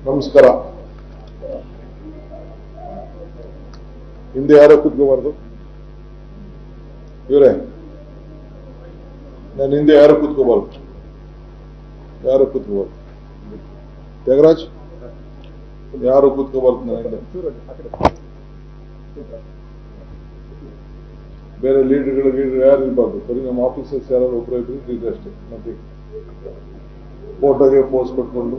ನಮಸ್ಕಾರ. ಹಿಂದೆ ಯಾರೋ ಕೂತ್ಕೋಬಾರ್ದು. ಇವರೇ, ನಾನು ಹಿಂದೆ ಯಾರು ಕೂತ್ಕೋಬಾರ್ದು. ತ್ಯಾಗರಾಜ್, ಯಾರು ಕೂತ್ಕೋಬಾರ್ದು. ನಾನು ಬೇರೆ ಲೀಡರ್ ಯಾರು ಇರಬಾರ್ದು. ಬರೀ ನಮ್ಮ ಆಫೀಸರ್ಸ್ ಯಾರು ಒಬ್ಬರು ಇದ್ರೆ ಅಷ್ಟೇ. ಮತ್ತೆ ಫೋಟೋಗೆ ಪೋಸ್ ಕೊಟ್ಕೊಂಡು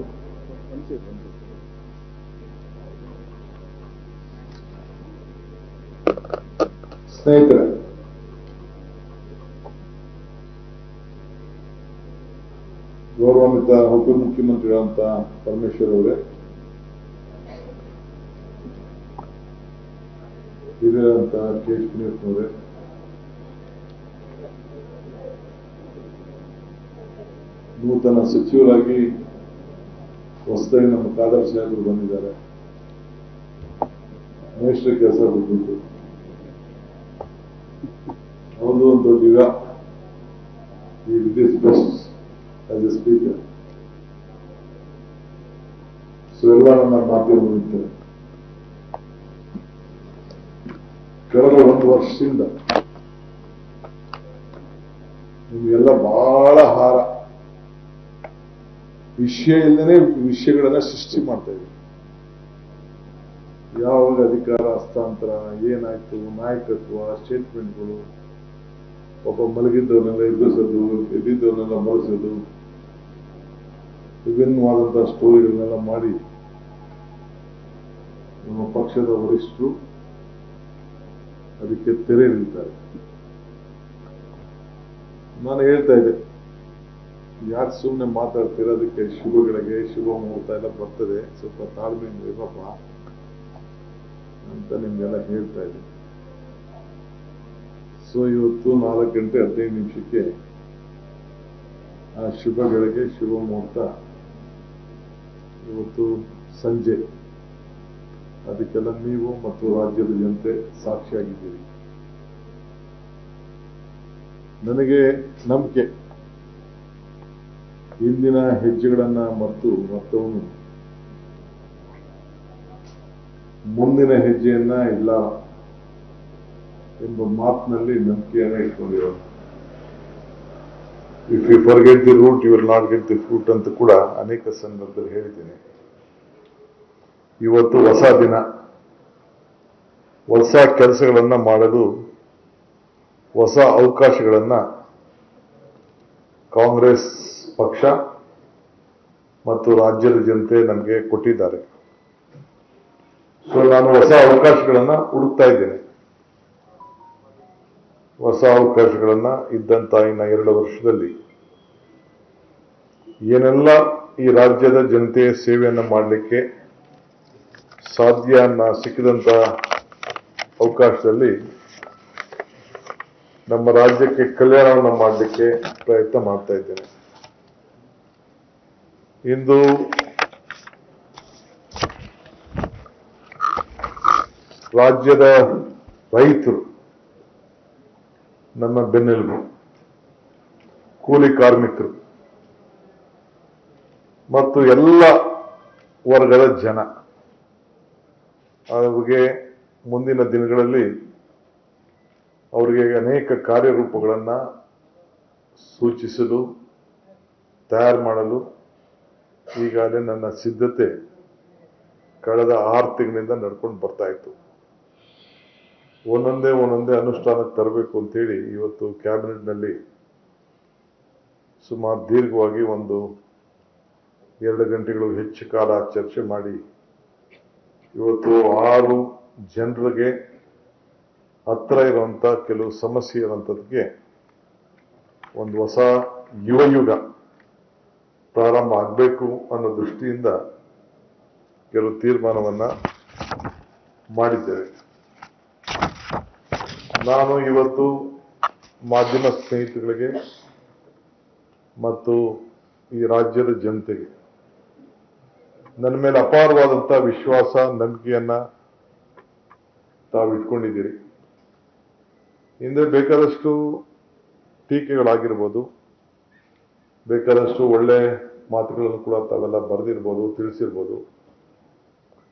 ಸ್ನೇಹಿತರೆ, ಗೌರವಾನ್ವಿತ ಉಪಮುಖ್ಯಮಂತ್ರಿಗಳಂತ ಪರಮೇಶ್ವರ್ ಅವರೇ, ಹಿರಿಯರಂತ ಕೆ ಅವರೇ, ನೂತನ ಸಚಿವರಾಗಿ ಹೊಸದಾಗಿ ನಮ್ಮ ಖಾದರ್ ಸಾಹೇಬರು ಬಂದಿದ್ದಾರೆ. ಮೇಷ್ಟ್ರ ಕೆಲಸ ಬಿಟ್ಟಿದ್ದು ಅವ್ರದ್ದು ಒಂದು ದೊಡ್ಡ ಯುಗ. ಈ this best as A speaker. So ಎಲ್ಲ ನನ್ನ ಮಾಧ್ಯಮ ಮಿತ್ರರು, ಕಳೆದ ಒಂದು ವರ್ಷದಿಂದ ನಿಮಗೆಲ್ಲ ಬಹಳ ಹಾರ ವಿಷಯ ಇಲ್ಲದೇ ವಿಷಯಗಳನ್ನ ಸೃಷ್ಟಿ ಮಾಡ್ತಾ ಇದ್ದೀವಿ. ಯಾವಾಗ ಅಧಿಕಾರ ಹಸ್ತಾಂತರ ಏನಾಯ್ತು, ನಾಯಕತ್ವ, ಸ್ಟೇಟ್ಮೆಂಟ್ಗಳು, ಒಬ್ಬ ಮಲಗಿದ್ದವನ್ನೆಲ್ಲ ಎಬ್ಬಿಸೋದು, ಎದ್ದಿದ್ದವನ್ನೆಲ್ಲ ಮಲಗಿಸೋದು, ವಿಭಿನ್ನವಾದಂತಹ ಸ್ಟೋರಿಗಳನ್ನೆಲ್ಲ ಮಾಡಿ ನಮ್ಮ ಪಕ್ಷದ ವರಿಷ್ಠರು ಅದಕ್ಕೆ ತೆರೆ ಎಳಿತಾರೆ. ನಾನು ಹೇಳ್ತಾ ಇದ್ದೆ, ಯಾಕೆ ಸುಮ್ಮನೆ ಮಾತಾಡ್ತಿರೋದಕ್ಕೆ ಶುಭಗಳಿಗೆ ಶುಭ ಮುಹೂರ್ತ ಎಲ್ಲ ಬರ್ತದೆ, ಸ್ವಲ್ಪ ತಾಳ್ಮೆಯಿಂದ ಇರಪ್ಪ ಅಂತ ನಿಮ್ಗೆಲ್ಲ ಹೇಳ್ತಾ ಇದ್ದೀನಿ. ಸೊ ಇವತ್ತು 4:15 ಆ ಶುಭಗಳಿಗೆ ಶುಭ ಮುಹೂರ್ತ ಇವತ್ತು ಸಂಜೆ. ಅದಕ್ಕೆಲ್ಲ ನೀವು ಮತ್ತು ರಾಜ್ಯದ ಜನತೆ ಸಾಕ್ಷಿಯಾಗಿದ್ದೀರಿ. ನನಗೆ ನಂಬಿಕೆ, ಇಂದಿನ ಹೆಜ್ಜೆಗಳನ್ನ ಮತ್ತು ಮೊತ್ತವನ್ನು ಮುಂದಿನ ಹೆಜ್ಜೆಯನ್ನ ಇಲ್ಲ ಎಂಬ ಮಾತಿನಲ್ಲಿ ನಂಬಿಕೆಯನ್ನ ಇಟ್ಕೊಂಡಿರೋ. If you forget the root you will not get the fruit ಅಂತ ಕೂಡ ಅನೇಕ ಸಂದರ್ಭದಲ್ಲಿ ಹೇಳಿದ್ದೀನಿ. ಇವತ್ತು ಹೊಸ ದಿನ, ಹೊಸ ಕೆಲಸಗಳನ್ನ ಮಾಡಲು ಹೊಸ ಅವಕಾಶಗಳನ್ನ ಕಾಂಗ್ರೆಸ್ ಪಕ್ಷ ಮತ್ತು ರಾಜ್ಯದ ಜನತೆ ನಮಗೆ ಕೊಟ್ಟಿದ್ದಾರೆ. ಸೊ ನಾನು ಹೊಸ ಅವಕಾಶಗಳನ್ನ ಹುಡುಕ್ತಾ ಇದ್ದೇನೆ. ಹೊಸ ಅವಕಾಶಗಳನ್ನ ಇದ್ದಂತ ಇನ್ನ 2 ವರ್ಷದಲ್ಲಿ ಏನೆಲ್ಲ ಈ ರಾಜ್ಯದ ಜನತೆಯ ಸೇವೆಯನ್ನ ಮಾಡಲಿಕ್ಕೆ ಸಾಧ್ಯ ಸಿಕ್ಕಿದಂತ ಅವಕಾಶದಲ್ಲಿ ನಮ್ಮ ರಾಜ್ಯಕ್ಕೆ ಕಲ್ಯಾಣವನ್ನು ಮಾಡಲಿಕ್ಕೆ ಪ್ರಯತ್ನ ಮಾಡ್ತಾ ಇದ್ದೇನೆ. ಇಂದು ರಾಜ್ಯದ ರೈತರು ನಮ್ಮ ಬೆನ್ನೆಲುಬು, ಕೂಲಿ ಕಾರ್ಮಿಕರು ಮತ್ತು ಎಲ್ಲ ವರ್ಗದ ಜನ. ಅವ್ರಿಗೆ ಮುಂದಿನ ದಿನಗಳಲ್ಲಿ ಅವರಿಗೆ ಅನೇಕ ಕಾರ್ಯರೂಪಗಳನ್ನ ಸೂಚಿಸಲು, ತಯಾರು ಮಾಡಲು ಈಗಾಗಲೇ ನನ್ನ ಸಿದ್ಧತೆ ಕಳೆದ 6 ತಿಂಗಳಿಂದ ನಡ್ಕೊಂಡು ಬರ್ತಾ ಇತ್ತು. ಒಂದೊಂದೇ ಅನುಷ್ಠಾನಕ್ಕೆ ತರಬೇಕು ಅಂತೇಳಿ ಇವತ್ತು ಕ್ಯಾಬಿನೆಟ್ನಲ್ಲಿ ಸುಮಾರು ದೀರ್ಘವಾಗಿ 1-2 ಗಂಟೆಗಳು ಹೆಚ್ಚು ಕಾಲ ಚರ್ಚೆ ಮಾಡಿ ಇವತ್ತು 6 ಜನರಿಗೆ ಹತ್ರ ಇರುವಂತ ಕೆಲವು ಸಮಸ್ಯೆ ಇರುವಂತದಕ್ಕೆ ಒಂದು ಹೊಸ ಯುಗ ಪ್ರಾರಂಭ ಆಗಬೇಕು ಅನ್ನೋ ದೃಷ್ಟಿಯಿಂದ ಕೆಲವು ತೀರ್ಮಾನವನ್ನ ಮಾಡಿದ್ದೇವೆ. ನಾನು ಇವತ್ತು ಮಾಧ್ಯಮ ಸ್ನೇಹಿತರಿಗೆ ಮತ್ತು ಈ ರಾಜ್ಯದ ಜನತೆಗೆ ನನ್ನ ಮೇಲೆ ಅಪಾರವಾದಂತಹ ವಿಶ್ವಾಸ, ನಂಬಿಕೆಯನ್ನ ತಾವು ಇಟ್ಕೊಂಡಿದ್ದೀರಿ. ಹಿಂದೆ ಬೇಕಾದಷ್ಟು ಟೀಕೆಗಳಾಗಿರ್ಬೋದು, ಬೇಕಾದಷ್ಟು ಒಳ್ಳೆ ಮಾತುಗಳನ್ನು ಕೂಡ ತಾವೆಲ್ಲ ಬರೆದಿರ್ಬೋದು, ತಿಳಿಸಿರ್ಬೋದು.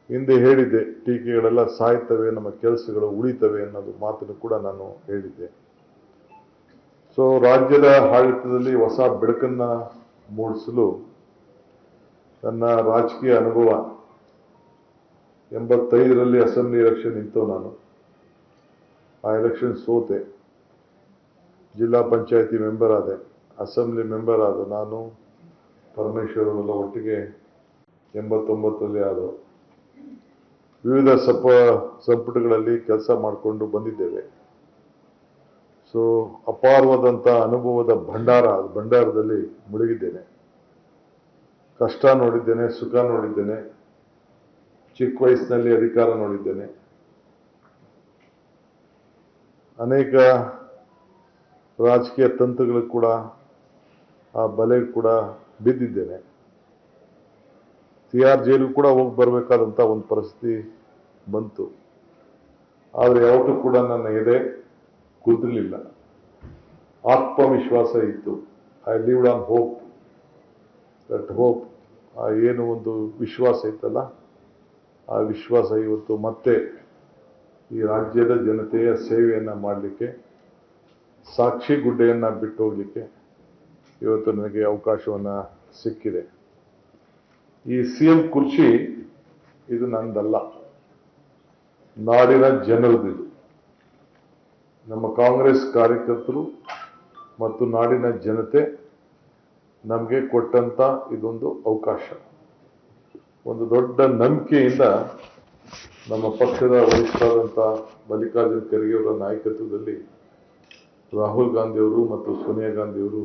ಹಿಂದೆ ಹೇಳಿದ್ದೆ, ಟೀಕೆಗಳೆಲ್ಲ ಸಾಯ್ತವೆ, ನಮ್ಮ ಕೆಲಸಗಳು ಉಳಿತವೆ ಅನ್ನೋದು ಮಾತನ್ನು ಕೂಡ ನಾನು ಹೇಳಿದ್ದೆ. ಸೊ ರಾಜ್ಯದ ಆಡಳಿತದಲ್ಲಿ ಹೊಸ ಬೆಳಕನ್ನ ಮೂಡಿಸಲು ನನ್ನ ರಾಜಕೀಯ ಅನುಭವ 85ರಲ್ಲಿ ಅಸೆಂಬ್ಲಿ ಎಲೆಕ್ಷನ್ ನಿಂತು ನಾನು ಆ ಎಲೆಕ್ಷನ್ ಸೋತೆ. ಜಿಲ್ಲಾ ಪಂಚಾಯತಿ ಮೆಂಬರ್ ಆದೆ, ಅಸೆಂಬ್ಲಿ ಮೆಂಬರ್ ಆದ ನಾನು, ಪರಮೇಶ್ವರ್ ಅವರೆಲ್ಲ ಒಟ್ಟಿಗೆ 89ರಲ್ಲಿ ಆದವು. ವಿವಿಧ ಸಂಪುಟಗಳಲ್ಲಿ ಕೆಲಸ ಮಾಡಿಕೊಂಡು ಬಂದಿದ್ದೇವೆ. ಸೊ ಅಪಾರವಾದಂಥ ಅನುಭವದ ಭಂಡಾರದಲ್ಲಿ ಮುಳುಗಿದ್ದೇನೆ. ಕಷ್ಟ ನೋಡಿದ್ದೇನೆ, ಸುಖ ನೋಡಿದ್ದೇನೆ, ಚಿಕ್ಕ ವಯಸ್ಸಿನಲ್ಲಿ ಅಧಿಕಾರ ನೋಡಿದ್ದೇನೆ, ಅನೇಕ ರಾಜಕೀಯ ತಂತ್ರಗಳು ಕೂಡ ಆ ಬಲೆಗೆ ಕೂಡ ಬಿದ್ದಿದ್ದೇನೆ. ತಿಹಾರ್ ಜೈಲು ಕೂಡ ಹೋಗಿ ಬರಬೇಕಾದಂಥ ಒಂದು ಪರಿಸ್ಥಿತಿ ಬಂತು. ಆದರೆ ಯಾವತ್ತೂ ಕೂಡ ನನ್ನ ಎದೆ ಕುದಿರಲಿಲ್ಲ, ಆತ್ಮವಿಶ್ವಾಸ ಇತ್ತು. I lived on hope. That hope, ಆ ಏನು ಒಂದು ವಿಶ್ವಾಸ ಇತ್ತಲ್ಲ, ಆ ವಿಶ್ವಾಸ ಇವತ್ತು ಮತ್ತೆ ಈ ರಾಜ್ಯದ ಜನತೆಯ ಸೇವೆಯನ್ನು ಮಾಡಲಿಕ್ಕೆ, ಸಾಕ್ಷಿ ಗುಡ್ಡೆಯನ್ನು ಬಿಟ್ಟು ಹೋಗಲಿಕ್ಕೆ ಇವತ್ತು ನನಗೆ ಅವಕಾಶವನ್ನು ಸಿಕ್ಕಿದೆ. ಈ CM ಕುರ್ಚಿ ಇದು ನಂದಲ್ಲ, ನಾಡಿನ ಜನರದ್ದು. ನಮ್ಮ ಕಾಂಗ್ರೆಸ್ ಕಾರ್ಯಕರ್ತರು ಮತ್ತು ನಾಡಿನ ಜನತೆ ನಮಗೆ ಕೊಟ್ಟಂತ ಇದೊಂದು ಅವಕಾಶ. ಒಂದು ದೊಡ್ಡ ನಂಬಿಕೆಯಿಂದ ನಮ್ಮ ಪಕ್ಷದ ವರಿಷ್ಠರಾದಂಥ ಮಲ್ಲಿಕಾರ್ಜುನ ಖರ್ಗೆ ಅವರ ನಾಯಕತ್ವದಲ್ಲಿ ರಾಹುಲ್ ಗಾಂಧಿಯವರು ಮತ್ತು ಸೋನಿಯಾ ಗಾಂಧಿಯವರು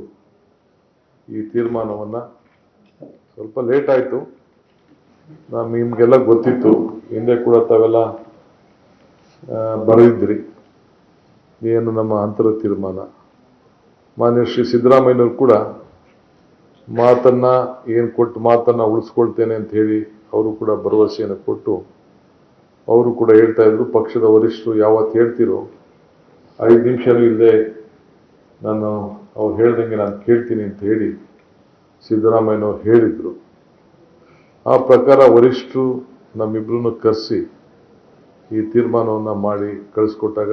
ಈ ತೀರ್ಮಾನವನ್ನು, ಸ್ವಲ್ಪ ಲೇಟ್ ಆಯಿತು, ನಿಮಗೆಲ್ಲ ಗೊತ್ತಿತ್ತು, ಹಿಂದೆ ಕೂಡ ತಾವೆಲ್ಲ ಬರೆದಿದ್ರಿ ಏನು ನಮ್ಮ ಅಂತರ ತೀರ್ಮಾನ. ಮಾನ್ಯ ಶ್ರೀ ಸಿದ್ದರಾಮಯ್ಯನವರು ಕೂಡ ಮಾತನ್ನ ಉಳಿಸ್ಕೊಳ್ತೇನೆ ಅಂತ ಹೇಳಿ ಅವರು ಕೂಡ ಭರವಸೆಯನ್ನು ಕೊಟ್ಟು, ಅವರು ಕೂಡ ಹೇಳ್ತಾ ಇದ್ರು, ಪಕ್ಷದ ವರಿಷ್ಠರು ಯಾವತ್ತು ಹೇಳ್ತಿರೋ 5 ನಿಮಿಷನೂ ಇಲ್ಲದೆ ಅವ್ರು ಹೇಳ್ದಂಗೆ ನಾನು ಕೇಳ್ತೀನಿ ಅಂತ ಹೇಳಿ ಸಿದ್ದರಾಮಯ್ಯನವರು ಹೇಳಿದ್ರು. ಆ ಪ್ರಕಾರ ವರಿಷ್ಠರು ನಮ್ಮಿಬ್ಬರನ್ನು ಕರೆಸಿ ಈ ತೀರ್ಮಾನವನ್ನು ಮಾಡಿ ಕಳಿಸ್ಕೊಟ್ಟಾಗ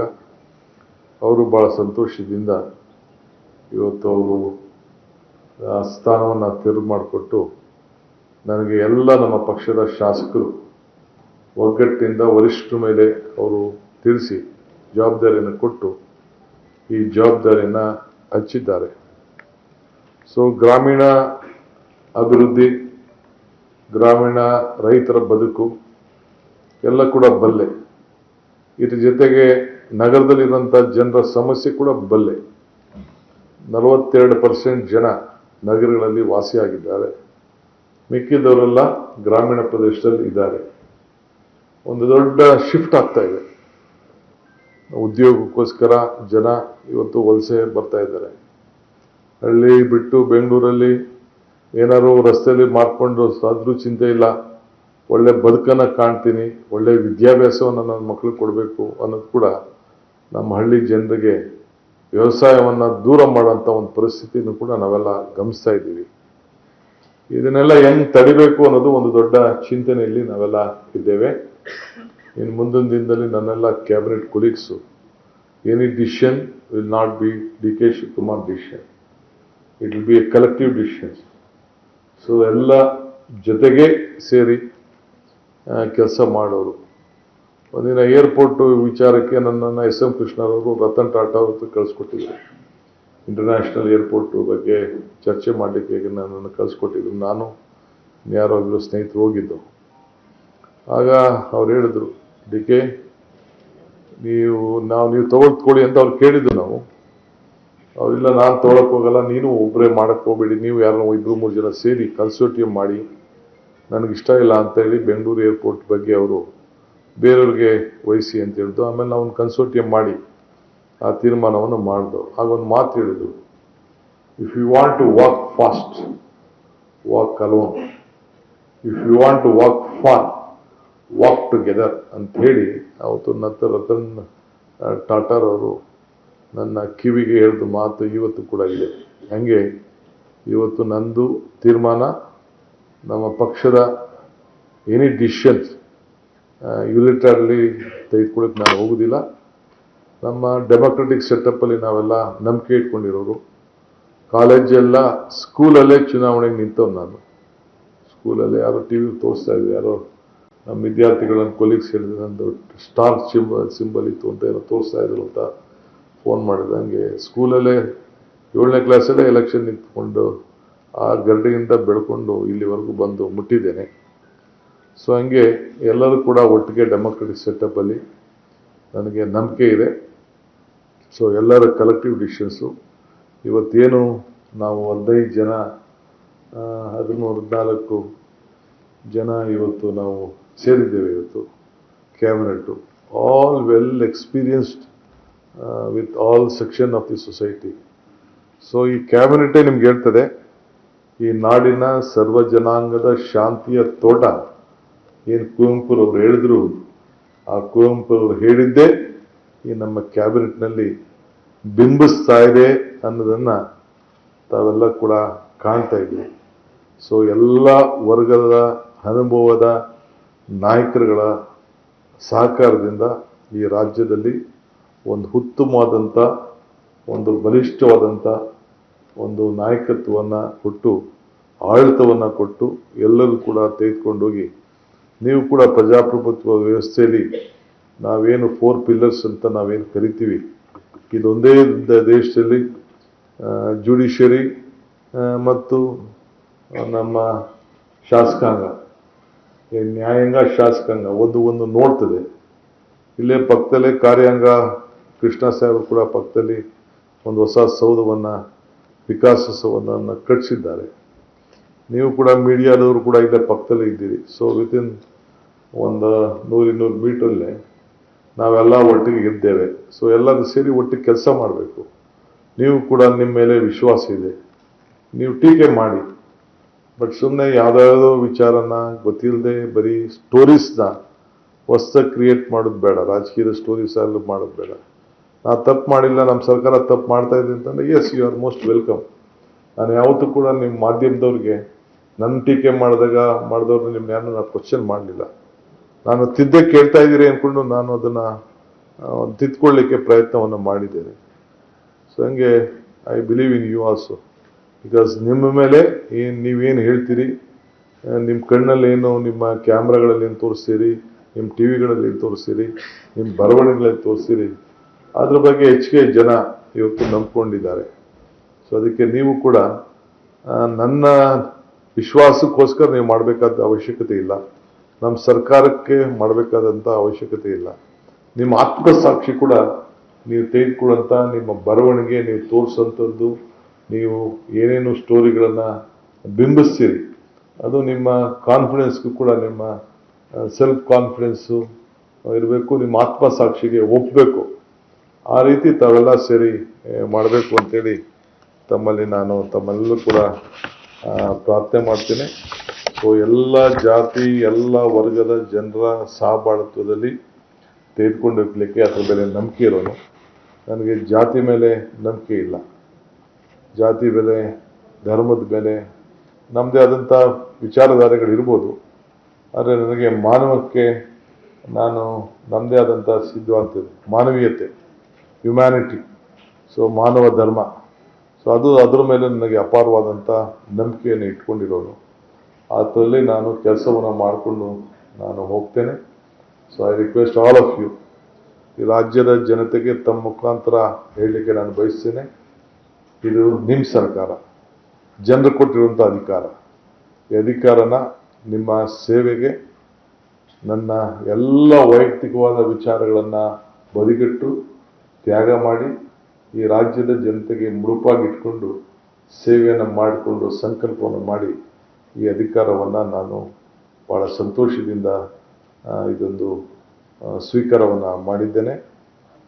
ಅವರು ಬಹಳ ಸಂತೋಷದಿಂದ ಇವತ್ತು ಅವರು ಸ್ಥಾನವನ್ನು ತೆರವು ಮಾಡಿಕೊಟ್ಟು ನನಗೆ ಎಲ್ಲ ನಮ್ಮ ಪಕ್ಷದ ಶಾಸಕರು ಒಗ್ಗಟ್ಟಿನಿಂದ ವರಿಷ್ಠರ ಮೇಲೆ ಅವರು ತಿಳಿಸಿ ಜವಾಬ್ದಾರಿಯನ್ನು ಕೊಟ್ಟು ಈ ಜವಾಬ್ದಾರಿಯನ್ನು ಹಂಚಿದ್ದಾರೆ. ಸೊ ಗ್ರಾಮೀಣ ಅಭಿವೃದ್ಧಿ, ಗ್ರಾಮೀಣ ರೈತರ ಬದುಕು ಎಲ್ಲ ಕೂಡ ಬಲ್ಲೆ. ಇದ್ರ ಜೊತೆಗೆ ನಗರದಲ್ಲಿರುವಂಥ ಜನರ ಸಮಸ್ಯೆ ಕೂಡ ಬಲ್ಲೆ. 42% ಜನ ನಗರಗಳಲ್ಲಿ ವಾಸಿಯಾಗಿದ್ದಾರೆ, ಮಿಕ್ಕಿದವರೆಲ್ಲ ಗ್ರಾಮೀಣ ಪ್ರದೇಶದಲ್ಲಿ ಇದ್ದಾರೆ. ಒಂದು ದೊಡ್ಡ ಶಿಫ್ಟ್ ಆಗ್ತಾ ಇದೆ. ಉದ್ಯೋಗಕ್ಕೋಸ್ಕರ ಜನ ಇವತ್ತು ವಲಸೆ ಬರ್ತಾ ಇದ್ದಾರೆ. ಹಳ್ಳಿ ಬಿಟ್ಟು ಬೆಂಗಳೂರಲ್ಲಿ ಏನಾದ್ರು ರಸ್ತೆಯಲ್ಲಿ ಮಾಡ್ಕೊಂಡು ಆದ್ರೂ ಚಿಂತೆ ಇಲ್ಲ, ಒಳ್ಳೆ ಬದುಕನ್ನು ಕಾಣ್ತೀನಿ, ಒಳ್ಳೆ ವಿದ್ಯಾಭ್ಯಾಸವನ್ನು ನನ್ನ ಮಕ್ಕಳಿಗೆ ಕೊಡಬೇಕು ಅನ್ನೋದು ಕೂಡ ನಮ್ಮ ಹಳ್ಳಿ ಜನರಿಗೆ ವ್ಯವಸಾಯವನ್ನು ದೂರ ಮಾಡುವಂಥ ಒಂದು ಪರಿಸ್ಥಿತಿಯನ್ನು ಕೂಡ ನಾವೆಲ್ಲ ಗಮನಿಸ್ತಾ ಇದ್ದೀವಿ. ಇದನ್ನೆಲ್ಲ ಹೆಂಗ್ ತಡಿಬೇಕು ಅನ್ನೋದು ಒಂದು ದೊಡ್ಡ ಚಿಂತನೆಯಲ್ಲಿ ನಾವೆಲ್ಲ ಇದ್ದೇವೆ. ಇನ್ನು ಮುಂದಿನ ದಿನದಲ್ಲಿ ನನ್ನೆಲ್ಲ cabinet colleagues, any decision will not be DK Shivakumar decision, it will be A collective decisions. So ಎಲ್ಲ ಜೊತೆಗೆ ಸೇರಿ ಕೆಲಸ ಮಾಡೋರು. ಒಂದಿನ ಏರ್ಪೋರ್ಟ್ ವಿಚಾರಕ್ಕೆ ನನ್ನನ್ನು SM ಕೃಷ್ಣರವರು ರತನ್ ಟಾಟಾ ಅವರು ಕಳಿಸ್ಕೊಟ್ಟಿದ್ರು. ಇಂಟರ್ನ್ಯಾಷನಲ್ ಏರ್ಪೋರ್ಟ್ ಬಗ್ಗೆ ಚರ್ಚೆ ಮಾಡಲಿಕ್ಕೆ ನನ್ನನ್ನು ಕಳಿಸ್ಕೊಟ್ಟಿದ್ರು. ನಾನು ಯಾರೋ ಇಬ್ಬರು ಸ್ನೇಹಿತರು ಹೋಗಿದ್ದು. ಆಗ ಅವ್ರು ಹೇಳಿದ್ರು, DK ನೀವು ತಗೊಳ್ಕೊಳ್ಳಿ ಅಂತ ಅವ್ರು ಕೇಳಿದ್ದು. ಅವರಿಲ್ಲ, ನಾನು ತೊಗೊಳಕ್ ಹೋಗಲ್ಲ, ನೀನು ಒಬ್ಬರೇ ಮಾಡಕ್ಕೆ ಹೋಗ್ಬೇಡಿ, ನೀವು ಯಾರನ್ನ 2-3 ಜನ ಸೇರಿ ಕನ್ಸೋರ್ಟಿಯಂ ಮಾಡಿ, ನನಗಿಷ್ಟ ಇಲ್ಲ ಅಂತ ಹೇಳಿ ಬೆಂಗಳೂರು ಏರ್ಪೋರ್ಟ್ ಬಗ್ಗೆ ಅವರು ಬೇರೆಯವ್ರಿಗೆ ವಹಿಸಿ ಅಂತ ಹೇಳಿದ್ರು. ಆಮೇಲೆ ನಾವು ಒಂದು ಕನ್ಸೋರ್ಟಿಯಂ ಮಾಡಿ ಆ ತೀರ್ಮಾನವನ್ನು ಮಾಡಿದ್ರು. ಆಗೊಂದು ಮಾತು ಹೇಳಿದ್ರು, if you want to walk fast walk alone, if you want to walk far walk together ಅಂತ ಹೇಳಿ ಅವತ್ತು ರತನ್ ಟಾಟಾರವರು ನನ್ನ ಕಿವಿಗೆ ಹೇಳಿದ ಮಾತು ಇವತ್ತು ಕೂಡ ಇದೆ. ಹಂಗೆ ಇವತ್ತು ನಂದು ತೀರ್ಮಾನ, ನಮ್ಮ ಪಕ್ಷದ ಎನಿ ಡಿಸಿಷನ್ಸ್ ಯುನಿಟಾರ್ಲಿ ತೆಗೆದುಕೊಳ್ಳೋಕೆ ನಾನು ಹೋಗೋದಿಲ್ಲ. ನಮ್ಮ ಡೆಮೊಕ್ರೆಟಿಕ್ ಸೆಟಪ್ಪಲ್ಲಿ ನಾವೆಲ್ಲ ನಂಬಿಕೆ ಇಟ್ಕೊಂಡಿರೋರು. ಕಾಲೇಜೆಲ್ಲ ಸ್ಕೂಲಲ್ಲೇ ಚುನಾವಣೆಗೆ ನಿಂತವ್ ನಾನು. ಸ್ಕೂಲಲ್ಲೇ ಯಾರೋ ಟಿ ವಿ ತೋರಿಸ್ತಾ ಇದ್ರು, ಯಾರೋ ನಮ್ಮ ವಿದ್ಯಾರ್ಥಿಗಳನ್ನು ಕೊಲೀಗ್ಸ್ ಹೇಳಿದ್ರೆ ನಂದು ಸ್ಟಾರ್ ಸಿಂಬಲ್ ಇತ್ತು ಅಂತ ಏನೋ ತೋರಿಸ್ತಾ ಇದ್ರು ಅಂತ ಫೋನ್ ಮಾಡಿದಂಗೆ ಸ್ಕೂಲಲ್ಲೇ 7ನೇ ಕ್ಲಾಸಲ್ಲೇ ಎಲೆಕ್ಷನ್ ನಿಂತ್ಕೊಂಡು ಆ ಗರ್ಡಿಗಿಂತ ಬೆಳ್ಕೊಂಡು ಇಲ್ಲಿವರೆಗೂ ಬಂದು ಮುಟ್ಟಿದ್ದೇನೆ. ಸೊ ಹಂಗೆ ಎಲ್ಲರೂ ಕೂಡ ಒಟ್ಟಿಗೆ ಡೆಮೊಕ್ರೆಟಿಕ್ ಸೆಟಪ್ಪಲ್ಲಿ ನನಗೆ ನಂಬಿಕೆ ಇದೆ. ಸೊ ಎಲ್ಲರ ಕಲೆಕ್ಟಿವ್ ಡಿಸಿಷನ್ಸು ಇವತ್ತೇನು ನಾವು 15 ಜನ 14 ಜನ ಇವತ್ತು ನಾವು ಸೇರಿದ್ದೇವೆ. ಇವತ್ತು cabinet all well experienced with all section of the society. So ಈ ಕ್ಯಾಬಿನೆಟ್ಟೇ ನಿಮ್ಗೆ ಹೇಳ್ತದೆ, ಈ ನಾಡಿನ ಸರ್ವ ಜನಾಂಗದ ಶಾಂತಿಯ ತೋಟ ಏನು ಕುವೆಂಪುರವರು ಹೇಳಿದ್ರು, ಆ ಕುವೆಂಪುರವರು ಹೇಳಿದ್ದೇ ಈ ನಮ್ಮ ಕ್ಯಾಬಿನೆಟ್ನಲ್ಲಿ ಬಿಂಬಿಸ್ತಾ ಇದೆ ಅನ್ನೋದನ್ನ ತಾವೆಲ್ಲ ಕೂಡ ಕಾಣ್ತಾ ಇದ್ದೀವಿ. ಸೊ ಎಲ್ಲ ವರ್ಗದ ಅನುಭವದ ನಾಯಕರುಗಳ ಸಹಕಾರದಿಂದ ಈ ರಾಜ್ಯದಲ್ಲಿ ಒಂದು ಉತ್ತಮವಾದಂಥ ಒಂದು ಬಲಿಷ್ಠವಾದಂಥ ಒಂದು ನಾಯಕತ್ವವನ್ನು ಕೊಟ್ಟು ಆಡಳಿತವನ್ನು ಕೊಟ್ಟು ಎಲ್ಲರೂ ಕೂಡ ತೆಗೆದುಕೊಂಡೋಗಿ, ನೀವು ಕೂಡ ಪ್ರಜಾಪ್ರಭುತ್ವ ವ್ಯವಸ್ಥೆಯಲ್ಲಿ ನಾವೇನು 4 ಪಿಲ್ಲರ್ಸ್ ಅಂತ ನಾವೇನು ಕರಿತೀವಿ, ಇದೊಂದೇ ದೇಶದಲ್ಲಿ ಜುಡಿಷರಿ ಮತ್ತು ನಮ್ಮ ಶಾಸಕಾಂಗ, ನ್ಯಾಯಾಂಗ ಶಾಸಕಾಂಗ ಒಂದು ನೋಡ್ತದೆ. ಇಲ್ಲೇ ಪಕ್ಕದಲ್ಲೇ ಕಾರ್ಯಾಂಗ ಕೃಷ್ಣ ಸಾಹೇಬರು ಕೂಡ ಪಕ್ಕದಲ್ಲಿ ಒಂದು ಹೊಸ ಸೌಧವನ್ನು ವಿಕಾಸೋತ್ಸವವನ್ನು ಕಟ್ಟಿಸಿದ್ದಾರೆ. ನೀವು ಕೂಡ ಮೀಡಿಯಾದವರು ಕೂಡ ಇಲ್ಲೇ ಪಕ್ಕದಲ್ಲೇ ಇದ್ದೀರಿ. ಸೊ ವಿತಿನ್ ಒಂದು 100-200 ಮೀಟರಲ್ಲೇ ನಾವೆಲ್ಲ ಒಟ್ಟಿಗೆ ಇದ್ದೇವೆ. ಸೊ ಎಲ್ಲರೂ ಸೇರಿ ಒಟ್ಟಿಗೆ ಕೆಲಸ ಮಾಡಬೇಕು. ನೀವು ಕೂಡ ನಿಮ್ಮ ಮೇಲೆ ವಿಶ್ವಾಸ ಇದೆ, ನೀವು ಟೀಕೆ ಮಾಡಿ, ಬಟ್ ಸುಮ್ಮನೆ ಯಾವುದಾವುದೋ ವಿಚಾರನ ಗೊತ್ತಿಲ್ಲದೆ ಬರೀ ಸ್ಟೋರೀಸ್ನ ಹೊಸದಾಗಿ ಕ್ರಿಯೇಟ್ ಮಾಡೋದು ಬೇಡ. ರಾಜಕೀಯದ ಸ್ಟೋರೀಸ್ ಎಲ್ಲ ಮಾಡೋದು ಬೇಡ. ನಾವು ತಪ್ಪು ಮಾಡಿಲ್ಲ, ನಮ್ಮ ಸರ್ಕಾರ ತಪ್ಪು ಮಾಡ್ತಾ ಇದೆ ಅಂತಂದರೆ yes, you are most welcome. ನಾನು ಯಾವತ್ತೂ ಕೂಡ ನಿಮ್ಮ ಮಾಧ್ಯಮದವ್ರಿಗೆ ನನ್ನ ಟೀಕೆ ಮಾಡಿದವ್ರು ನಿಮ್ಮ ಯಾರನ್ನೂ ನಾನು ಕ್ವಶನ್ ಮಾಡಲಿಲ್ಲ. ನಾನು ತಿದ್ದೆ ಕೇಳ್ತಾ ಇದ್ದೀರಿ ಅಂದ್ಕೊಂಡು ನಾನು ಅದನ್ನು ತಿದ್ಕೊಳ್ಳಿಕ್ಕೆ ಪ್ರಯತ್ನವನ್ನು ಮಾಡಿದ್ದೇನೆ. ಸೊ ಹಂಗೆ I believe in you also, because ನಿಮ್ಮ ಮೇಲೆ ನೀವೇನು ಹೇಳ್ತೀರಿ, ನಿಮ್ಮ ಕಣ್ಣಲ್ಲಿ ಏನು, ನಿಮ್ಮ ಕ್ಯಾಮ್ರಾಗಳಲ್ಲಿ ಏನು ತೋರಿಸ್ತೀರಿ, ನಿಮ್ಮ ಟಿ ವಿಗಳಲ್ಲಿ ಏನು ತೋರಿಸ್ತೀರಿ, ನಿಮ್ಮ ಬರವಣಿಗೆಗಳಲ್ಲಿ ತೋರಿಸ್ತೀರಿ, ಅದ್ರ ಬಗ್ಗೆ ಹೆಚ್ಚಿಗೆ ಜನ ಇವತ್ತು ನಂಬ್ಕೊಂಡಿದ್ದಾರೆ. ಸೊ ಅದಕ್ಕೆ ನೀವು ಕೂಡ ನನ್ನ ವಿಶ್ವಾಸಕ್ಕೋಸ್ಕರ ನೀವು ಮಾಡಬೇಕಾದ ಅವಶ್ಯಕತೆ ಇಲ್ಲ, ನಮ್ಮ ಸರ್ಕಾರಕ್ಕೆ ಮಾಡಬೇಕಾದಂಥ ಅವಶ್ಯಕತೆ ಇಲ್ಲ. ನಿಮ್ಮ ಆತ್ಮಸಾಕ್ಷಿ ಕೂಡ ನೀವು ತೆಗೆದುಕೊಳ್ಳುವಂಥ ನಿಮ್ಮ ಬರವಣಿಗೆ, ನೀವು ತೋರಿಸೋಂಥದ್ದು, ನೀವು ಏನೇನು ಸ್ಟೋರಿಗಳನ್ನು ಬಿಂಬಿಸ್ತೀರಿ, ಅದು ನಿಮ್ಮ ಕಾನ್ಫಿಡೆನ್ಸ್ಗೂ ಕೂಡ, ನಿಮ್ಮ ಸೆಲ್ಫ್ ಕಾನ್ಫಿಡೆನ್ಸು ಇರಬೇಕು, ನಿಮ್ಮ ಆತ್ಮಸಾಕ್ಷಿಗೆ ಒಪ್ಪಬೇಕು. ಆ ರೀತಿ ತಾವೆಲ್ಲ ಸೇರಿ ಮಾಡಬೇಕು ಅಂತೇಳಿ ತಮ್ಮೆಲ್ಲರೂ ಕೂಡ ಪ್ರಾರ್ಥನೆ ಮಾಡ್ತೇನೆ. ಸೊ ಎಲ್ಲ ಜಾತಿ, ಎಲ್ಲ ವರ್ಗದ ಜನರ ಸಹಬಾಳ್ವದಲ್ಲಿ ತೆಗೆದುಕೊಂಡು ಹೋಗ್ಲಿಕ್ಕೆ ಅದ್ರ ಮೇಲೆ ನಂಬಿಕೆ ಇರೋನು. ನನಗೆ ಜಾತಿ ಮೇಲೆ ನಂಬಿಕೆ ಇಲ್ಲ. ಜಾತಿ ಮೇಲೆ, ಧರ್ಮದ ಮೇಲೆ ನಮ್ಮದೇ ಆದಂಥ ವಿಚಾರಧಾರೆಗಳಿರ್ಬೋದು, ಆದರೆ ನನಗೆ ಮಾನವಕ್ಕೆ ನಮ್ಮದೇ ಆದಂಥ ಸಿದ್ಧಾಂತ ಇದೆ, ಮಾನವೀಯತೆ, ಹ್ಯುಮ್ಯಾನಿಟಿ. ಸೊ ಮಾನವ ಧರ್ಮ, ಸೊ ಅದ್ರ ಮೇಲೆ ನನಗೆ ಅಪಾರವಾದಂಥ ನಂಬಿಕೆಯನ್ನು ಇಟ್ಕೊಂಡಿರೋನು. ಅದರಲ್ಲಿ ನಾನು ಕೆಲಸವನ್ನು ಮಾಡಿಕೊಂಡು ನಾನು ಹೋಗ್ತೇನೆ. So I request all of you, ಈ ರಾಜ್ಯದ ಜನತೆಗೆ ತಮ್ಮ ಮುಖಾಂತರ ಹೇಳಲಿಕ್ಕೆ ನಾನು ಬಯಸ್ತೇನೆ, ಇದು ನಿಮ್ಮ ಸರ್ಕಾರ, ಜನರು ಕೊಟ್ಟಿರುವಂಥ ಅಧಿಕಾರ. ಈ ಅಧಿಕಾರನ ನಿಮ್ಮ ಸೇವೆಗೆ ನನ್ನ ಎಲ್ಲ ವೈಯಕ್ತಿಕವಾದ ವಿಚಾರಗಳನ್ನು ಬದಿಗಿಟ್ಟು ತ್ಯಾಗ ಮಾಡಿ ಈ ರಾಜ್ಯದ ಜನತೆಗೆ ಮುಡುಪಾಗಿಟ್ಕೊಂಡು ಸೇವೆಯನ್ನು ಮಾಡಿಕೊಂಡು ಸಂಕಲ್ಪವನ್ನು ಮಾಡಿ ಈ ಅಧಿಕಾರವನ್ನು ನಾನು ಭಾಳ ಸಂತೋಷದಿಂದ ಇದೊಂದು ಸ್ವೀಕಾರವನ್ನು ಮಾಡಿದ್ದೇನೆ.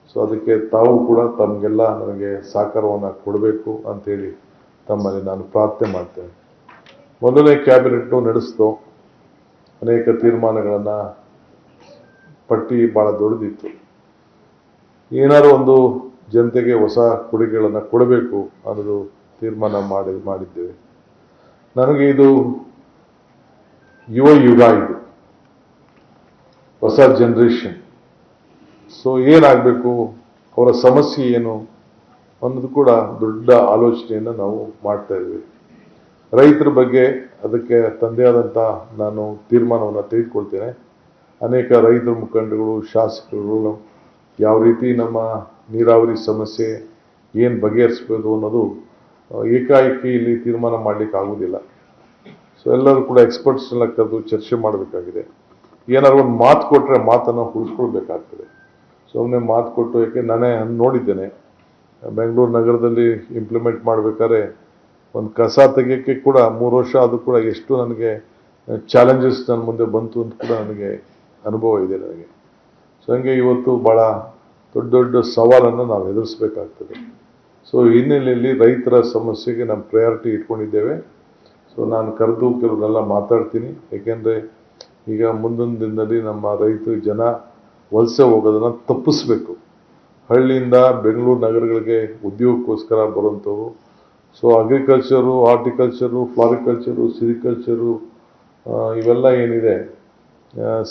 ಸೊ ಅದಕ್ಕೆ ತಾವು ಕೂಡ ತಮಗೆಲ್ಲ ನನಗೆ ಸಹಕಾರವನ್ನು ಕೊಡಬೇಕು ಅಂಥೇಳಿ ತಮ್ಮಲ್ಲಿ ನಾನು ಪ್ರಾರ್ಥನೆ ಮಾಡ್ತೇನೆ. ಮೊದಲನೇ ಕ್ಯಾಬಿನೆಟ್ನು ನಡೆಸಿತು, ಅನೇಕ ತೀರ್ಮಾನಗಳನ್ನು, ಪಟ್ಟಿ ಭಾಳ ದೊಡ್ಡದಿತ್ತು. ಏನಾದರೂ ಒಂದು ಜನತೆಗೆ ಹೊಸ ಕೊಡುಗೆಗಳನ್ನು ಕೊಡಬೇಕು ಅನ್ನೋದು ತೀರ್ಮಾನ ಮಾಡಿದ್ದೇವೆ. ನನಗೆ ಇದು ಯುವ ಯುಗ, ಇದು ಹೊಸ ಜನರೇಷನ್. ಸೊ ಏನಾಗಬೇಕು, ಅವರ ಸಮಸ್ಯೆ ಏನು ಅನ್ನೋದು ಕೂಡ ದೊಡ್ಡ ಆಲೋಚನೆಯನ್ನು ನಾವು ಮಾಡ್ತಾ ಇದ್ವಿ. ರೈತರ ಬಗ್ಗೆ ಅದಕ್ಕೆ ತಂದೆ ಆದಂಥ ನಾನು ತೀರ್ಮಾನವನ್ನು ತೆಗೆದುಕೊಳ್ತೇನೆ. ಅನೇಕ ರೈತರ ಮುಖಂಡಗಳು, ಶಾಸಕರು ಯಾವ ರೀತಿ ನಮ್ಮ ನೀರಾವರಿ ಸಮಸ್ಯೆ ಏನು ಬಗೆಹರಿಸ್ಬೋದು ಅನ್ನೋದು ಏಕಾಏಕಿ ಇಲ್ಲಿ ತೀರ್ಮಾನ ಮಾಡಲಿಕ್ಕೆ ಆಗೋದಿಲ್ಲ. ಸೊ ಎಲ್ಲರೂ ಕೂಡ ಎಕ್ಸ್ಪರ್ಟ್ಸ್ನೆಲ್ಲ ಕರೆದು ಚರ್ಚೆ ಮಾಡಬೇಕಾಗಿದೆ. ಏನಾದ್ರು ಒಂದು ಮಾತು ಕೊಟ್ಟರೆ ಮಾತನ್ನು ಉಳಿಸ್ಕೊಳ್ಬೇಕಾಗ್ತದೆ. ಸುಮ್ಮನೆ ಮಾತು ಕೊಟ್ಟು, ಯಾಕೆ ನಾನೇ ನೋಡಿದ್ದೇನೆ ಬೆಂಗಳೂರು ನಗರದಲ್ಲಿ ಇಂಪ್ಲಿಮೆಂಟ್ ಮಾಡಬೇಕಾದ್ರೆ ಒಂದು ಕಸ ತೆಗೆಯೋಕ್ಕೆ ಕೂಡ 3 ವರ್ಷ ಆದರೂ ಕೂಡ ಎಷ್ಟು ನನಗೆ ಚಾಲೆಂಜಸ್ ನನ್ನ ಮುಂದೆ ಬಂತು ಅಂತ ಕೂಡ ನನಗೆ ಅನುಭವ ಇದೆ ನನಗೆ. ಸೊ ಹಂಗೆ ಇವತ್ತು ಭಾಳ ದೊಡ್ಡ ದೊಡ್ಡ ಸವಾಲನ್ನು ನಾವು ಎದುರಿಸಬೇಕಾಗ್ತದೆ. ಸೊ ಹಿನ್ನೆಲೆಯಲ್ಲಿ ರೈತರ ಸಮಸ್ಯೆಗೆ ನಮ್ಮ ಪ್ರಯಾರಿಟಿ ಇಟ್ಕೊಂಡಿದ್ದೇವೆ. ಸೊ ನಾನು ಕರೆದು ಕೆಲವರೆಲ್ಲ ಮಾತಾಡ್ತೀನಿ. ಏಕೆಂದರೆ ಈಗ ಮುಂದೊಂದು ದಿನದಲ್ಲಿ ನಮ್ಮ ರೈತರು ಜನ ವಲಸೆ ಹೋಗೋದನ್ನು ತಪ್ಪಿಸ್ಬೇಕು. ಹಳ್ಳಿಯಿಂದ ಬೆಂಗಳೂರು ನಗರಗಳಿಗೆ ಉದ್ಯೋಗಕ್ಕೋಸ್ಕರ ಬರುವಂಥವು. ಸೊ ಅಗ್ರಿಕಲ್ಚರು, ಹಾರ್ಟಿಕಲ್ಚರು, ಫ್ಲಾರಿಕಲ್ಚರು, ಸಿರಿಕಲ್ಚರು ಇವೆಲ್ಲ ಏನಿದೆ,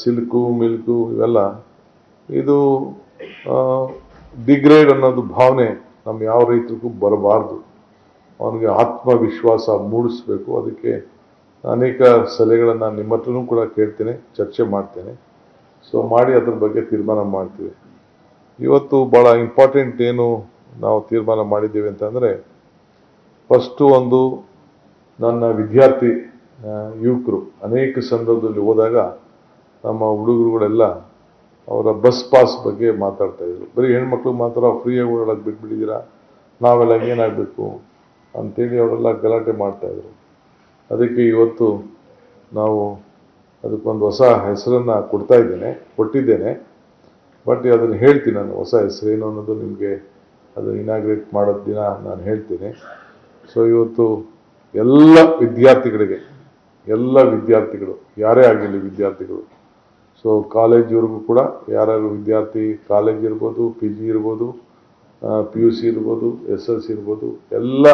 ಸಿಲ್ಕು, ಮಿಲ್ಕು ಇವೆಲ್ಲ, ಇದು ಡಿಗ್ರೇಡ್ ಅನ್ನೋದು ಭಾವನೆ ನಮ್ಮ ಯಾವ ರೈತರಿಗೂ ಬರಬಾರ್ದು. ಅವನಿಗೆ ಆತ್ಮವಿಶ್ವಾಸ ಮೂಡಿಸ್ಬೇಕು. ಅದಕ್ಕೆ ಅನೇಕ ಸಲಹೆಗಳನ್ನು ನಿಮ್ಮ ಹತ್ರನೂ ಕೂಡ ಕೇಳ್ತೇನೆ, ಚರ್ಚೆ ಮಾಡ್ತೇನೆ. ಸೊ ಮಾಡಿ ಅದ್ರ ಬಗ್ಗೆ ತೀರ್ಮಾನ ಮಾಡ್ತೀವಿ. ಇವತ್ತು ಭಾಳ ಇಂಪಾರ್ಟೆಂಟ್ ಏನು ನಾವು ತೀರ್ಮಾನ ಮಾಡಿದ್ದೀವಿ ಅಂತಂದರೆ, ಫಸ್ಟು ಒಂದು ನನ್ನ ವಿದ್ಯಾರ್ಥಿ ಯುವಕರು ಅನೇಕ ಸಂದರ್ಭದಲ್ಲಿ ಹೋದಾಗ ನಮ್ಮ ಹುಡುಗರುಗಳೆಲ್ಲ ಅವರ ಬಸ್ ಪಾಸ್ ಬಗ್ಗೆ ಮಾತಾಡ್ತಾಯಿದ್ರು. ಬರೀ ಹೆಣ್ಮಕ್ಳು ಮಾತ್ರ ಫ್ರೀಯಾಗಿ ಓಡಾಡೋಕೆ ಬಿಟ್ಬಿಟ್ಟಿದ್ದೀರಾ, ನಾವೆಲ್ಲ ಏನಾಗಬೇಕು ಅಂಥೇಳಿ ಅವರೆಲ್ಲ ಗಲಾಟೆ ಮಾಡ್ತಾಯಿದ್ರು. ಅದಕ್ಕೆ ಇವತ್ತು ನಾವು ಅದಕ್ಕೊಂದು ಹೊಸ ಹೆಸರನ್ನು ಕೊಟ್ಟಿದ್ದೇನೆ. ಬಟ್ ಅದನ್ನು ಹೇಳ್ತೀನಿ, ನಾನು ಹೊಸ ಹೆಸರೇನು ಅನ್ನೋದು ನಿಮಗೆ ಅದು ಇನಾಗ್ರೇಟ್ ಮಾಡೋದು ದಿನ ನಾನು ಹೇಳ್ತೀನಿ. ಸೊ ಇವತ್ತು ಎಲ್ಲ ವಿದ್ಯಾರ್ಥಿಗಳು ಯಾರೇ ಆಗಿರಲಿ ವಿದ್ಯಾರ್ಥಿಗಳು, ಸೊ ಕಾಲೇಜ್ವರೆಗೂ ಕೂಡ ಯಾರ್ಯಾರು ವಿದ್ಯಾರ್ಥಿ, ಕಾಲೇಜ್ ಇರ್ಬೋದು, PG ಇರ್ಬೋದು, PUC ಇರ್ಬೋದು, SSLC ಇರ್ಬೋದು, ಎಲ್ಲ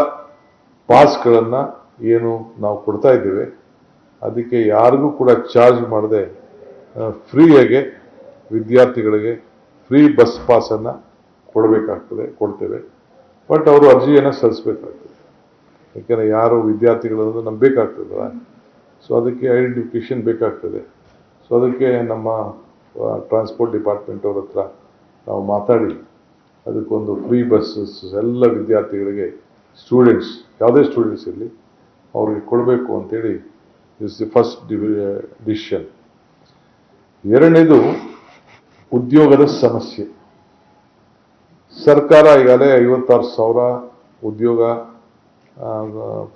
ಪಾಸ್ಗಳನ್ನು ಏನು ನಾವು ಕೊಡ್ತಾ ಇದ್ದೇವೆ, ಅದಕ್ಕೆ ಯಾರಿಗೂ ಕೂಡ ಚಾರ್ಜ್ ಮಾಡದೆ ಫ್ರೀಯಾಗೆ ವಿದ್ಯಾರ್ಥಿಗಳಿಗೆ ಫ್ರೀ ಬಸ್ ಪಾಸನ್ನು ಕೊಡ್ತೇವೆ. ಬಟ್ ಅವರು ಅರ್ಜಿಯನ್ನು ಸಲ್ಲಿಸಬೇಕಾಗ್ತದೆ. ಯಾಕೆಂದರೆ ಯಾರು ವಿದ್ಯಾರ್ಥಿಗಳನ್ನೋದು ನಮ್ಗೆ ಬೇಕಾಗ್ತದಲ್ಲ. ಸೊ ಅದಕ್ಕೆ ಐಡೆಂಟಿಫಿಕೇಷನ್ ಬೇಕಾಗ್ತದೆ. ಸೊ ಅದಕ್ಕೆ ನಮ್ಮ ಟ್ರಾನ್ಸ್ಪೋರ್ಟ್ ಡಿಪಾರ್ಟ್ಮೆಂಟ್ ಅವ್ರ ಹತ್ರ ನಾವು ಮಾತಾಡಿ ಅದಕ್ಕೊಂದು ಫ್ರೀ ಬಸ್ಸಸ್ ಎಲ್ಲ ವಿದ್ಯಾರ್ಥಿಗಳಿಗೆ, ಸ್ಟೂಡೆಂಟ್ಸ್ ಯಾವುದೇ ಸ್ಟೂಡೆಂಟ್ಸ್ ಇರಲಿ ಅವ್ರಿಗೆ ಕೊಡಬೇಕು ಅಂತೇಳಿ ಇಸ್ ದಿ ಫಸ್ಟ್ ಡಿಸಿಷನ್. ಎರಡನೇದು ಉದ್ಯೋಗದ ಸಮಸ್ಯೆ. ಸರ್ಕಾರ ಈಗಾಗಲೇ 56,000 ಉದ್ಯೋಗ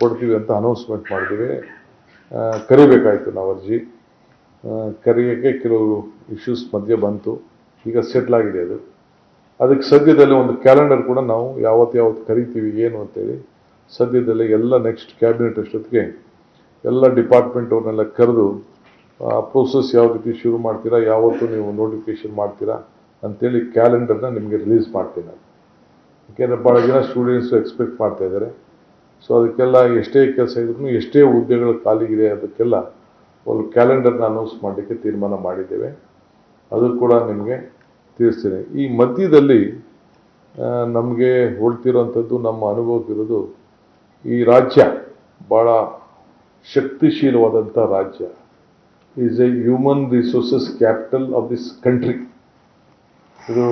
ಕೊಡ್ತೀವಿ ಅಂತ ಅನೌನ್ಸ್ಮೆಂಟ್ ಮಾಡಿದ್ದೀವಿ. ಕರಿಬೇಕಾಯ್ತು ನಾವು ಅರ್ಜಿ. ಕರೆಯೋಕ್ಕೆ ಕೆಲವು ಇಶ್ಯೂಸ್ ಮಧ್ಯೆ ಬಂತು. ಈಗ ಸೆಟ್ಲ್ ಆಗಿದೆ ಅದು. ಅದಕ್ಕೆ ಸದ್ಯದಲ್ಲೇ ಒಂದು ಕ್ಯಾಲೆಂಡರ್ ಕೂಡ ನಾವು ಯಾವತ್ತು ಕರಿತೀವಿ ಏನು ಅಂತೇಳಿ ಸದ್ಯದಲ್ಲೇ ಎಲ್ಲ ನೆಕ್ಸ್ಟ್ ಕ್ಯಾಬಿನೆಟ್ ಅಷ್ಟೊತ್ತಿಗೆ ಎಲ್ಲ ಡಿಪಾರ್ಟ್ಮೆಂಟ್ ಅವ್ರನ್ನೆಲ್ಲ ಕರೆದು ಪ್ರೋಸೆಸ್ ಯಾವ ರೀತಿ ಶುರು ಮಾಡ್ತೀರಾ, ಯಾವತ್ತು ನೀವು ನೋಟಿಫಿಕೇಶನ್ ಮಾಡ್ತೀರಾ ಅಂತೇಳಿ ಕ್ಯಾಲೆಂಡರ್ನ ನಿಮಗೆ ರಿಲೀಸ್ ಮಾಡ್ತೀನಿ ನಾನು. ಯಾಕೆಂದರೆ ಭಾಳ ಜನ ಸ್ಟೂಡೆಂಟ್ಸು ಎಕ್ಸ್ಪೆಕ್ಟ್ ಮಾಡ್ತಾ ಇದ್ದಾರೆ. ಸೊ ಅದಕ್ಕೆಲ್ಲ ಎಷ್ಟೇ ಕೆಲಸ ಇದ್ರೂ, ಎಷ್ಟೇ ಹುದ್ದೆಗಳು ಖಾಲಿಗಿದೆ, ಅದಕ್ಕೆಲ್ಲ ಒಂದು ಕ್ಯಾಲೆಂಡರ್ನ ಅನೌನ್ಸ್ ಮಾಡಲಿಕ್ಕೆ ತೀರ್ಮಾನ ಮಾಡಿದ್ದೇವೆ. ಅದು ಕೂಡ ನಿಮಗೆ ತಿಳಿಸ್ತೀನಿ. ಈ ಮಧ್ಯದಲ್ಲಿ ನಮಗೆ ಹೊಳ್ತಿರೋಂಥದ್ದು, ನಮ್ಮ ಅನುಭವಕ್ಕಿರೋದು, ಈ ರಾಜ್ಯ ಭಾಳ ಶಕ್ತಿಶೀಲವಾದಂಥ ರಾಜ್ಯ. Is A human resources capital of this country. ಇದು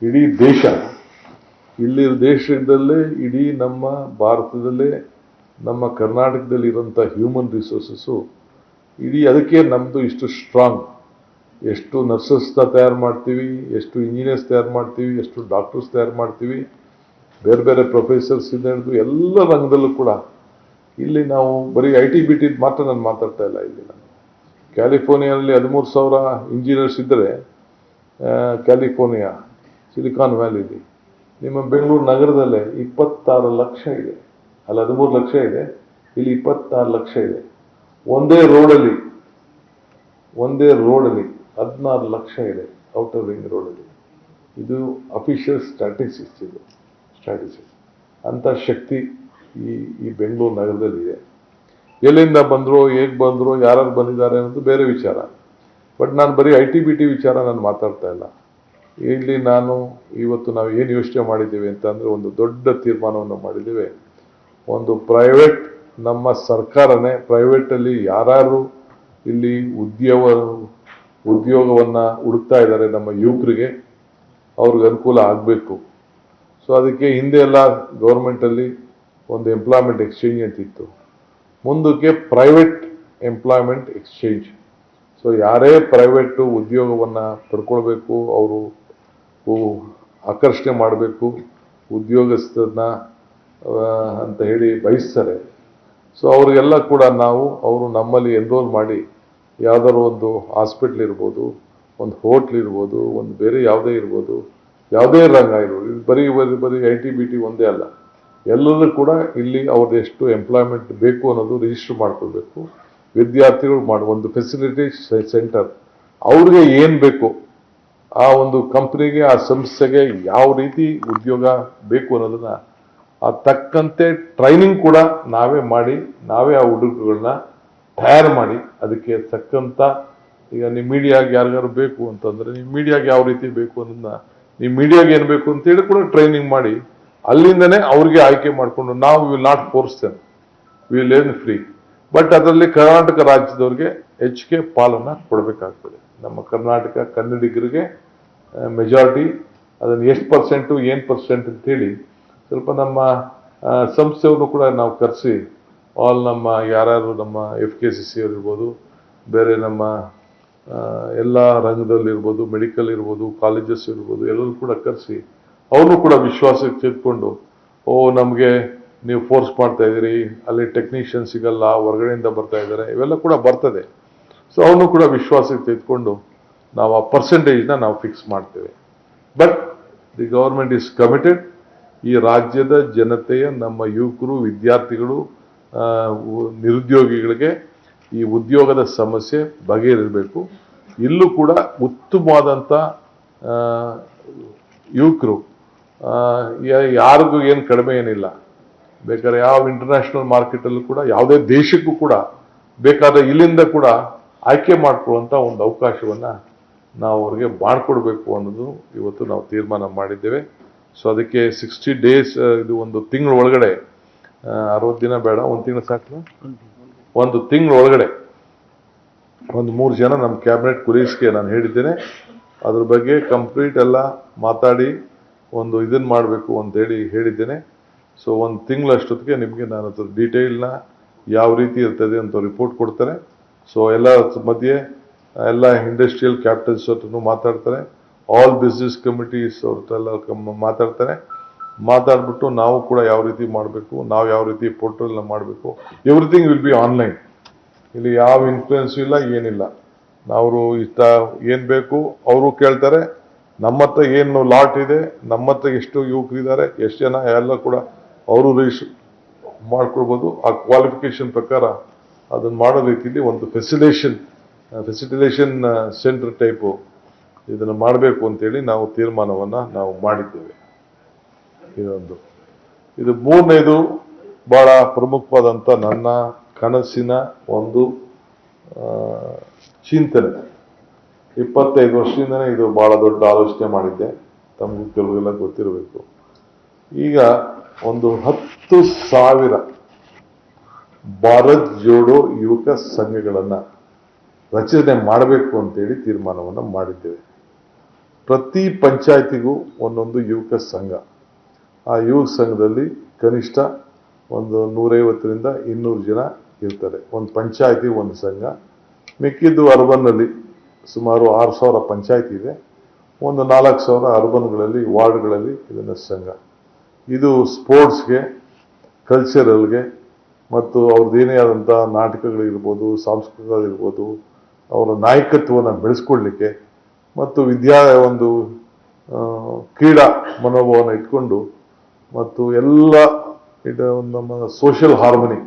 ಇಡೀ ದೇಶ, ಇಲ್ಲಿ ದೇಶದಲ್ಲೇ, ಇಡೀ ನಮ್ಮ ಭಾರತದಲ್ಲೇ, ನಮ್ಮ ಕರ್ನಾಟಕದಲ್ಲಿ ಇರೋಂಥ ಹ್ಯೂಮನ್ ರಿಸೋರ್ಸಸ್ಸು ಇಡೀ, ಅದಕ್ಕೆ ನಮ್ಮದು ಇಷ್ಟು ಸ್ಟ್ರಾಂಗ್. ಎಷ್ಟು ನರ್ಸಸ್ನ ತಯಾರು ಮಾಡ್ತೀವಿ, ಎಷ್ಟು ಇಂಜಿನಿಯರ್ಸ್ ತಯಾರು ಮಾಡ್ತೀವಿ, ಎಷ್ಟು ಡಾಕ್ಟರ್ಸ್ ತಯಾರು ಮಾಡ್ತೀವಿ, ಬೇರೆ ಬೇರೆ ಪ್ರೊಫೆಸರ್ಸ್ ಇಂದ ಹಿಡಿದು ಎಲ್ಲ ರಂಗದಲ್ಲೂ ಕೂಡ. ಇಲ್ಲಿ ನಾವು ಬರೀ IT BT ಮಾತ್ರ ನಾನು ಮಾತಾಡ್ತಾ ಇಲ್ಲ. ಇಲ್ಲಿ ನಾನು ಕ್ಯಾಲಿಫೋರ್ನಿಯಾದಲ್ಲಿ 13,000 ಇಂಜಿನಿಯರ್ಸ್ ಇದ್ದರೆ, ಕ್ಯಾಲಿಫೋರ್ನಿಯಾ ಸಿಲಿಕಾನ್ ವ್ಯಾಲಿಲಿ, ನಿಮ್ಮ ಬೆಂಗಳೂರು ನಗರದಲ್ಲೇ 26 ಲಕ್ಷ ಇದೆ. ಅಲ್ಲಿ 13 ಲಕ್ಷ ಇದೆ, ಇಲ್ಲಿ 26 ಲಕ್ಷ ಇದೆ. ಒಂದೇ ರೋಡಲ್ಲಿ 16 ಲಕ್ಷ ಇದೆ ಔಟರ್ ರಿಂಗ್ ರೋಡಲ್ಲಿ. ಇದು ಅಫಿಷಿಯಲ್ ಸ್ಟ್ಯಾಟಿಸ್ಟಿಕ್ಸ್. ಇದು ಸ್ಟ್ಯಾಟಿಸ್ಟಿಕ್ಸ್. ಅಂಥ ಶಕ್ತಿ ಈ ಬೆಂಗಳೂರು ನಗರದಲ್ಲಿ ಇದೆ. ಎಲ್ಲಿಂದ ಬಂದರು, ಹೇಗೆ ಬಂದರು, ಯಾರು ಬಂದಿದ್ದಾರೆ ಅನ್ನೋದು ಬೇರೆ ವಿಚಾರ. ಬಟ್ ನಾನು ಬರೀ IT-BT ವಿಚಾರ ನಾನು ಮಾತಾಡ್ತಾ ಇಲ್ಲ. ಇಲ್ಲಿ ಇವತ್ತು ನಾವು ಏನು ಯೋಚನೆ ಮಾಡಿದ್ದೀವಿ ಅಂತಂದರೆ, ಒಂದು ದೊಡ್ಡ ತೀರ್ಮಾನವನ್ನು ಮಾಡಿದ್ದೀವಿ. ಒಂದು ಪ್ರೈವೇಟ್, ನಮ್ಮ ಸರ್ಕಾರನೇ ಪ್ರೈವೇಟಲ್ಲಿ ಯಾರು ಇಲ್ಲಿ ಉದ್ಯೋಗವನ್ನು ಹುಡುಕ್ತಾ ಇದ್ದಾರೆ ನಮ್ಮ ಯುವಕರಿಗೆ, ಅವ್ರಿಗೆ ಅನುಕೂಲ ಆಗಬೇಕು. ಸೊ ಅದಕ್ಕೆ ಹಿಂದೆ ಎಲ್ಲ ಗೌರ್ಮೆಂಟಲ್ಲಿ ಒಂದು ಎಂಪ್ಲಾಯ್ಮೆಂಟ್ ಎಕ್ಸ್ಚೇಂಜ್ ಅಂತಿತ್ತು, ಮುಂದಕ್ಕೆ ಪ್ರೈವೇಟ್ ಎಂಪ್ಲಾಯ್ಮೆಂಟ್ ಎಕ್ಸ್ಚೇಂಜ್. ಸೊ ಯಾರೇ ಪ್ರೈವೇಟು ಉದ್ಯೋಗವನ್ನು ಪಡ್ಕೊಳ್ಬೇಕು, ಅವರು ಆಕರ್ಷಣೆ ಮಾಡಬೇಕು ಉದ್ಯೋಗಸ್ಥರನ್ನ ಅಂತ ಹೇಳಿ ಬಯಸ್ತಾರೆ. ಸೊ ಅವ್ರಿಗೆಲ್ಲ ಕೂಡ ಅವರು ನಮ್ಮಲ್ಲಿ ಎನ್ರೋಲ್ ಮಾಡಿ, ಯಾವುದಾದ್ರು ಒಂದು ಹಾಸ್ಪಿಟ್ಲ್ ಇರ್ಬೋದು, ಒಂದು ಹೋಟ್ಲ್ ಇರ್ಬೋದು, ಒಂದು ಬೇರೆ ಯಾವುದೇ ಇರ್ಬೋದು, ಯಾವುದೇ ರಂಗ ಇರ್ಬೋದು, ಬರೀ IT-BT ಒಂದೇ ಅಲ್ಲ, ಎಲ್ಲರೂ ಕೂಡ ಇಲ್ಲಿ ಅವ್ರದ್ದು ಎಷ್ಟು ಎಂಪ್ಲಾಯ್ಮೆಂಟ್ ಬೇಕು ಅನ್ನೋದು ರಿಜಿಸ್ಟರ್ ಮಾಡ್ಕೊಳ್ಬೇಕು. ವಿದ್ಯಾರ್ಥಿಗಳು ಒಂದು ಫೆಸಿಲಿಟಿ ಸೆಂಟರ್, ಅವ್ರಿಗೆ ಏನು ಬೇಕು, ಆ ಒಂದು ಕಂಪ್ನಿಗೆ, ಆ ಸಂಸ್ಥೆಗೆ ಯಾವ ರೀತಿ ಉದ್ಯೋಗ ಬೇಕು ಅನ್ನೋದನ್ನ ತಕ್ಕಂತೆ ಟ್ರೈನಿಂಗ್ ಕೂಡ ನಾವೇ ಮಾಡಿ, ನಾವೇ ಆ ಹುಡುಗರುಗಳನ್ನ ತಯಾರು ಮಾಡಿ, ಅದಕ್ಕೆ ತಕ್ಕಂತ, ಈಗ ನಿಮ್ಮ ಮೀಡಿಯಾಗೆ ಯಾರಿಗಾರು ಬೇಕು ಅಂತಂದ್ರೆ, ನಿಮ್ಮ ಮೀಡಿಯಾಗೆ ಯಾವ ರೀತಿ ಬೇಕು ಅನ್ನೋದನ್ನ, ನಿಮ್ಮ ಮೀಡಿಯಾಗೆ ಏನು ಬೇಕು ಅಂತೇಳಿ ಕೂಡ ಟ್ರೈನಿಂಗ್ ಮಾಡಿ, ಅಲ್ಲಿಂದನೇ ಅವ್ರಿಗೆ ಆಯ್ಕೆ ಮಾಡಿಕೊಂಡು, ನಾವು will not force them, will learn free. But ಅದರಲ್ಲಿ ಕರ್ನಾಟಕ ರಾಜ್ಯದವ್ರಿಗೆ ಹೆಚ್ಚಿಗೆ ಪಾಲನ್ನ ಕೊಡಬೇಕಾಗ್ತದೆ. ನಮ್ಮ ಕರ್ನಾಟಕ ಕನ್ನಡಿಗರಿಗೆ ಮೆಜಾರಿಟಿ, ಅದನ್ನು ಎಷ್ಟು ಪರ್ಸೆಂಟು ಏನು ಪರ್ಸೆಂಟ್ ಅಂತೇಳಿ ಸ್ವಲ್ಪ ನಮ್ಮ ಸಂಸ್ಥೆಯನ್ನು ಕೂಡ ನಾವು ಕರೆಸಿ, ನಮ್ಮ ಯಾರ್ಯಾರು ನಮ್ಮ FKCC ಅವ್ರು ಇರ್ಬೋದು, ಬೇರೆ ನಮ್ಮ ಎಲ್ಲ ರಂಗದಲ್ಲಿರ್ಬೋದು, ಮೆಡಿಕಲ್ ಇರ್ಬೋದು, ಕಾಲೇಜಸ್ ಇರ್ಬೋದು, ಎಲ್ಲರೂ ಕೂಡ ಕರೆಸಿ ಅವ್ರನ್ನೂ ಕೂಡ ವಿಶ್ವಾಸಕ್ಕೆ ತೆಗೆದುಕೊಂಡು, ನಮಗೆ ನೀವು ಫೋರ್ಸ್ ಮಾಡ್ತಾ ಇದ್ದೀರಿ, ಅಲ್ಲಿ ಟೆಕ್ನಿಷಿಯನ್ ಸಿಗಲ್ಲ, ಹೊರಗಡೆಯಿಂದ ಬರ್ತಾ ಇದ್ದಾರೆ, ಇವೆಲ್ಲ ಕೂಡ ಬರ್ತದೆ. ಸೊ ಅವನು ಕೂಡ ವಿಶ್ವಾಸಕ್ಕೆ ತೆಗೆದುಕೊಂಡು ನಾವು ಆ ಪರ್ಸೆಂಟೇಜ್ನ ನಾವು ಫಿಕ್ಸ್ ಮಾಡ್ತೇವೆ. But the government is committed. ಈ ರಾಜ್ಯದ ಜನತೆಯ, ನಮ್ಮ ಯುವಕರು, ವಿದ್ಯಾರ್ಥಿಗಳು, ನಿರುದ್ಯೋಗಿಗಳಿಗೆ ಈ ಉದ್ಯೋಗದ ಸಮಸ್ಯೆ ಬಗೆಹರಿಸಬೇಕು. ಇಲ್ಲೂ ಕೂಡ ಉತ್ತಮವಾದಂಥ ಯುವಕರು, ಯಾರಿಗೂ ಏನು ಕಡಿಮೆ ಏನಿಲ್ಲ, ಬೇಕಾದ್ರೆ ಯಾವ ಇಂಟರ್ನ್ಯಾಷನಲ್ ಮಾರ್ಕೆಟಲ್ಲೂ ಕೂಡ, ಯಾವುದೇ ದೇಶಕ್ಕೂ ಕೂಡ ಬೇಕಾದ ಇಲ್ಲಿಂದ ಕೂಡ ಆಯ್ಕೆ ಮಾಡ್ಕೊಳ್ಳುವಂಥ ಒಂದು ಅವಕಾಶವನ್ನು ನಾವು ಅವ್ರಿಗೆ ಮಾಡಿಕೊಡ್ಬೇಕು ಅನ್ನೋದು ಇವತ್ತು ನಾವು ತೀರ್ಮಾನ ಮಾಡಿದ್ದೇವೆ. ಸೊ ಅದಕ್ಕೆ 60 days, ಇದು ಒಂದು ತಿಂಗಳ ಒಳಗಡೆ, 60 ದಿನ ಬೇಡ, ಒಂದು ತಿಂಗಳು ಸಾಕು, ಒಂದು ತಿಂಗಳ ಒಳಗಡೆ ಒಂದು 3 ಜನ ನಮ್ಮ ಕ್ಯಾಬಿನೆಟ್ ಕೊಲೀಗ್ಸ್ಗೆ ನಾನು ಹೇಳಿದ್ದೇನೆ. ಅದ್ರ ಬಗ್ಗೆ ಕಂಪ್ಲೀಟ್ ಎಲ್ಲ ಮಾತಾಡಿ ಒಂದು ಇದನ್ನು ಮಾಡಬೇಕು ಅಂತೇಳಿ ಹೇಳಿದ್ದೇನೆ. ಸೊ ಒಂದು ತಿಂಗಳಷ್ಟೊತ್ತಿಗೆ ನಿಮಗೆ ನಾನು ಅದ್ರ ಡೀಟೇಲ್ನ ಯಾವ ರೀತಿ ಇರ್ತದೆ ಅಂತ ರಿಪೋರ್ಟ್ ಕೊಡ್ತಾರೆ. ಸೊ ಎಲ್ಲ ಮಧ್ಯೆ ಎಲ್ಲ ಇಂಡಸ್ಟ್ರಿಯಲ್ ಕ್ಯಾಪಿಟಲ್ಸ್ ಹತ್ರನೂ ಮಾತಾಡ್ತಾರೆ, ಆಲ್ ಬಿಸ್ನೆಸ್ ಕಮಿಟೀಸ್ ಅವ್ರಲ್ಲ ಮಾತಾಡ್ತಾರೆ. ಮಾತಾಡ್ಬಿಟ್ಟು ನಾವು ಕೂಡ ಯಾವ ರೀತಿ ಮಾಡಬೇಕು, ನಾವು ಯಾವ ರೀತಿ ಪೋರ್ಟಲ್ನ ಮಾಡಬೇಕು, ಎವ್ರಿಥಿಂಗ್ ವಿಲ್ ಬಿ ಆನ್ಲೈನ್. ಇಲ್ಲಿ ಯಾವ ಇನ್ಫ್ಲೂಯೆನ್ಸ್ ಇಲ್ಲ, ಏನಿಲ್ಲ. ನಾವು ಇಷ್ಟ ಏನು ಬೇಕು ಅವರು ಕೇಳ್ತಾರೆ, ನಮ್ಮ ಹತ್ರ ಏನು ಲಾಟ್ ಇದೆ, ನಮ್ಮ ಹತ್ರ ಎಷ್ಟು ಯುವಕರಿದ್ದಾರೆ, ಎಷ್ಟು ಜನ, ಎಲ್ಲ ಕೂಡ ಅವರು ರಿಜಿಸ್ಟರ್ ಮಾಡ್ಕೊಳ್ಬೋದು. ಆ ಕ್ವಾಲಿಫಿಕೇಶನ್ ಪ್ರಕಾರ ಅದನ್ನು ಮಾಡೋ ರೀತಿಯಲ್ಲಿ ಒಂದು ಫೆಸಿಲಿಟೇಷನ್ ಸೆಂಟರ್ ಟೈಪು ಇದನ್ನು ಮಾಡಬೇಕು ಅಂತೇಳಿ ನಾವು ತೀರ್ಮಾನವನ್ನು ನಾವು ಮಾಡಿದ್ದೇವೆ. ಇದು ಮೂರನೇದು ಬಹಳ ಪ್ರಮುಖವಾದಂಥ ನನ್ನ ಕನಸಿನ ಒಂದು ಚಿಂತನೆ. 25 ವರ್ಷದಿಂದನೇ ಇದು ಬಹಳ ದೊಡ್ಡ ಆಲೋಚನೆ ಮಾಡಿದ್ದೆ, ತಮಗೂ ಕೆಲವೆಲ್ಲ ಗೊತ್ತಿರಬೇಕು. ಈಗ ಒಂದು 10,000 ಭಾರತ್ ಜೋಡೋ ಯುವಕ ಸಂಘಗಳನ್ನು ರಚನೆ ಮಾಡಬೇಕು ಅಂತೇಳಿ ತೀರ್ಮಾನವನ್ನು ಮಾಡಿದ್ದೇವೆ. ಪ್ರತಿ ಪಂಚಾಯತಿಗೂ ಒಂದೊಂದು ಯುವಕ ಸಂಘ. ಆ ಯುವಕ ಸಂಘದಲ್ಲಿ ಕನಿಷ್ಠ ಒಂದು 150ರಿಂದ 200 ಜನ ಇರ್ತಾರೆ. ಒಂದು ಪಂಚಾಯತಿ ಒಂದು ಸಂಘ. ಮಿಕ್ಕಿದ್ದು ಅರ್ಬನ್ನಲ್ಲಿ ಸುಮಾರು 6,000 ಪಂಚಾಯತಿ ಇದೆ. ಒಂದು 4,000 ಅರ್ಬನ್ಗಳಲ್ಲಿ, ವಾರ್ಡ್ಗಳಲ್ಲಿ ಇದನ್ನು ಸಂಘ. ಇದು ಸ್ಪೋರ್ಟ್ಸ್ಗೆ, ಕಲ್ಚರಲ್ಗೆ ಮತ್ತು ಅವ್ರದ್ದೇನೇ ಆದಂಥ ನಾಟಕಗಳಿರ್ಬೋದು, ಸಾಂಸ್ಕೃತಿಕಗಳಿರ್ಬೋದು, ಅವರ ನಾಯಕತ್ವವನ್ನು ಬೆಳೆಸ್ಕೊಳ್ಲಿಕ್ಕೆ ಮತ್ತು ಒಂದು ಕ್ರೀಡಾ ಮನೋಭಾವನ ಇಟ್ಕೊಂಡು ಮತ್ತು ಎಲ್ಲ ಇದು ನಮ್ಮ ಸೋಷಿಯಲ್ ಹಾರ್ಮನಿ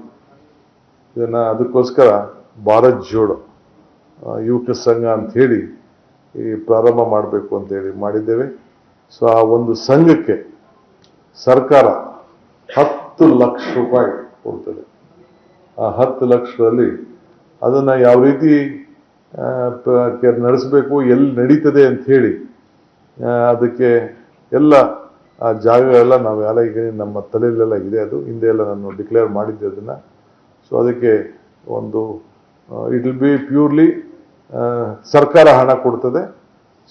ಇದನ್ನು, ಅದಕ್ಕೋಸ್ಕರ ಭಾರತ್ ಜೋಡೋ ಯುವಕ ಸಂಘ ಅಂತ ಹೇಳಿ ಈ ಪ್ರಾರಂಭ ಮಾಡಬೇಕು ಅಂತೇಳಿ ಮಾಡಿದ್ದೇವೆ. ಸೊ ಆ ಒಂದು ಸಂಘಕ್ಕೆ ಸರ್ಕಾರ 10 ಲಕ್ಷ ರೂಪಾಯಿ ಕೊಡ್ತದೆ. ಆ 10 ಲಕ್ಷದಲ್ಲಿ ಅದನ್ನು ಯಾವ ರೀತಿ ನಡೆಸಬೇಕು, ಎಲ್ಲಿ ನಡೀತದೆ ಅಂತ ಹೇಳಿ ಅದಕ್ಕೆ ಎಲ್ಲ ಆ ಜಾಗಗಳೆಲ್ಲ ನಾವು ಎಲ್ಲ ಈಗ ನಮ್ಮ ತಲೆಯಲ್ಲೆಲ್ಲ ಇದೆ. ಅದು ಹಿಂದೆ ಎಲ್ಲ ನಾನು ಡಿಕ್ಲೇರ್ ಮಾಡಿದ್ದೆ ಅದನ್ನು. ಸೊ ಅದಕ್ಕೆ ಒಂದು ಇಟ್ ವಿಲ್ ಬಿ ಪ್ಯೂರ್ಲಿ ಸರ್ಕಾರ ಹಣ ಕೊಡ್ತದೆ.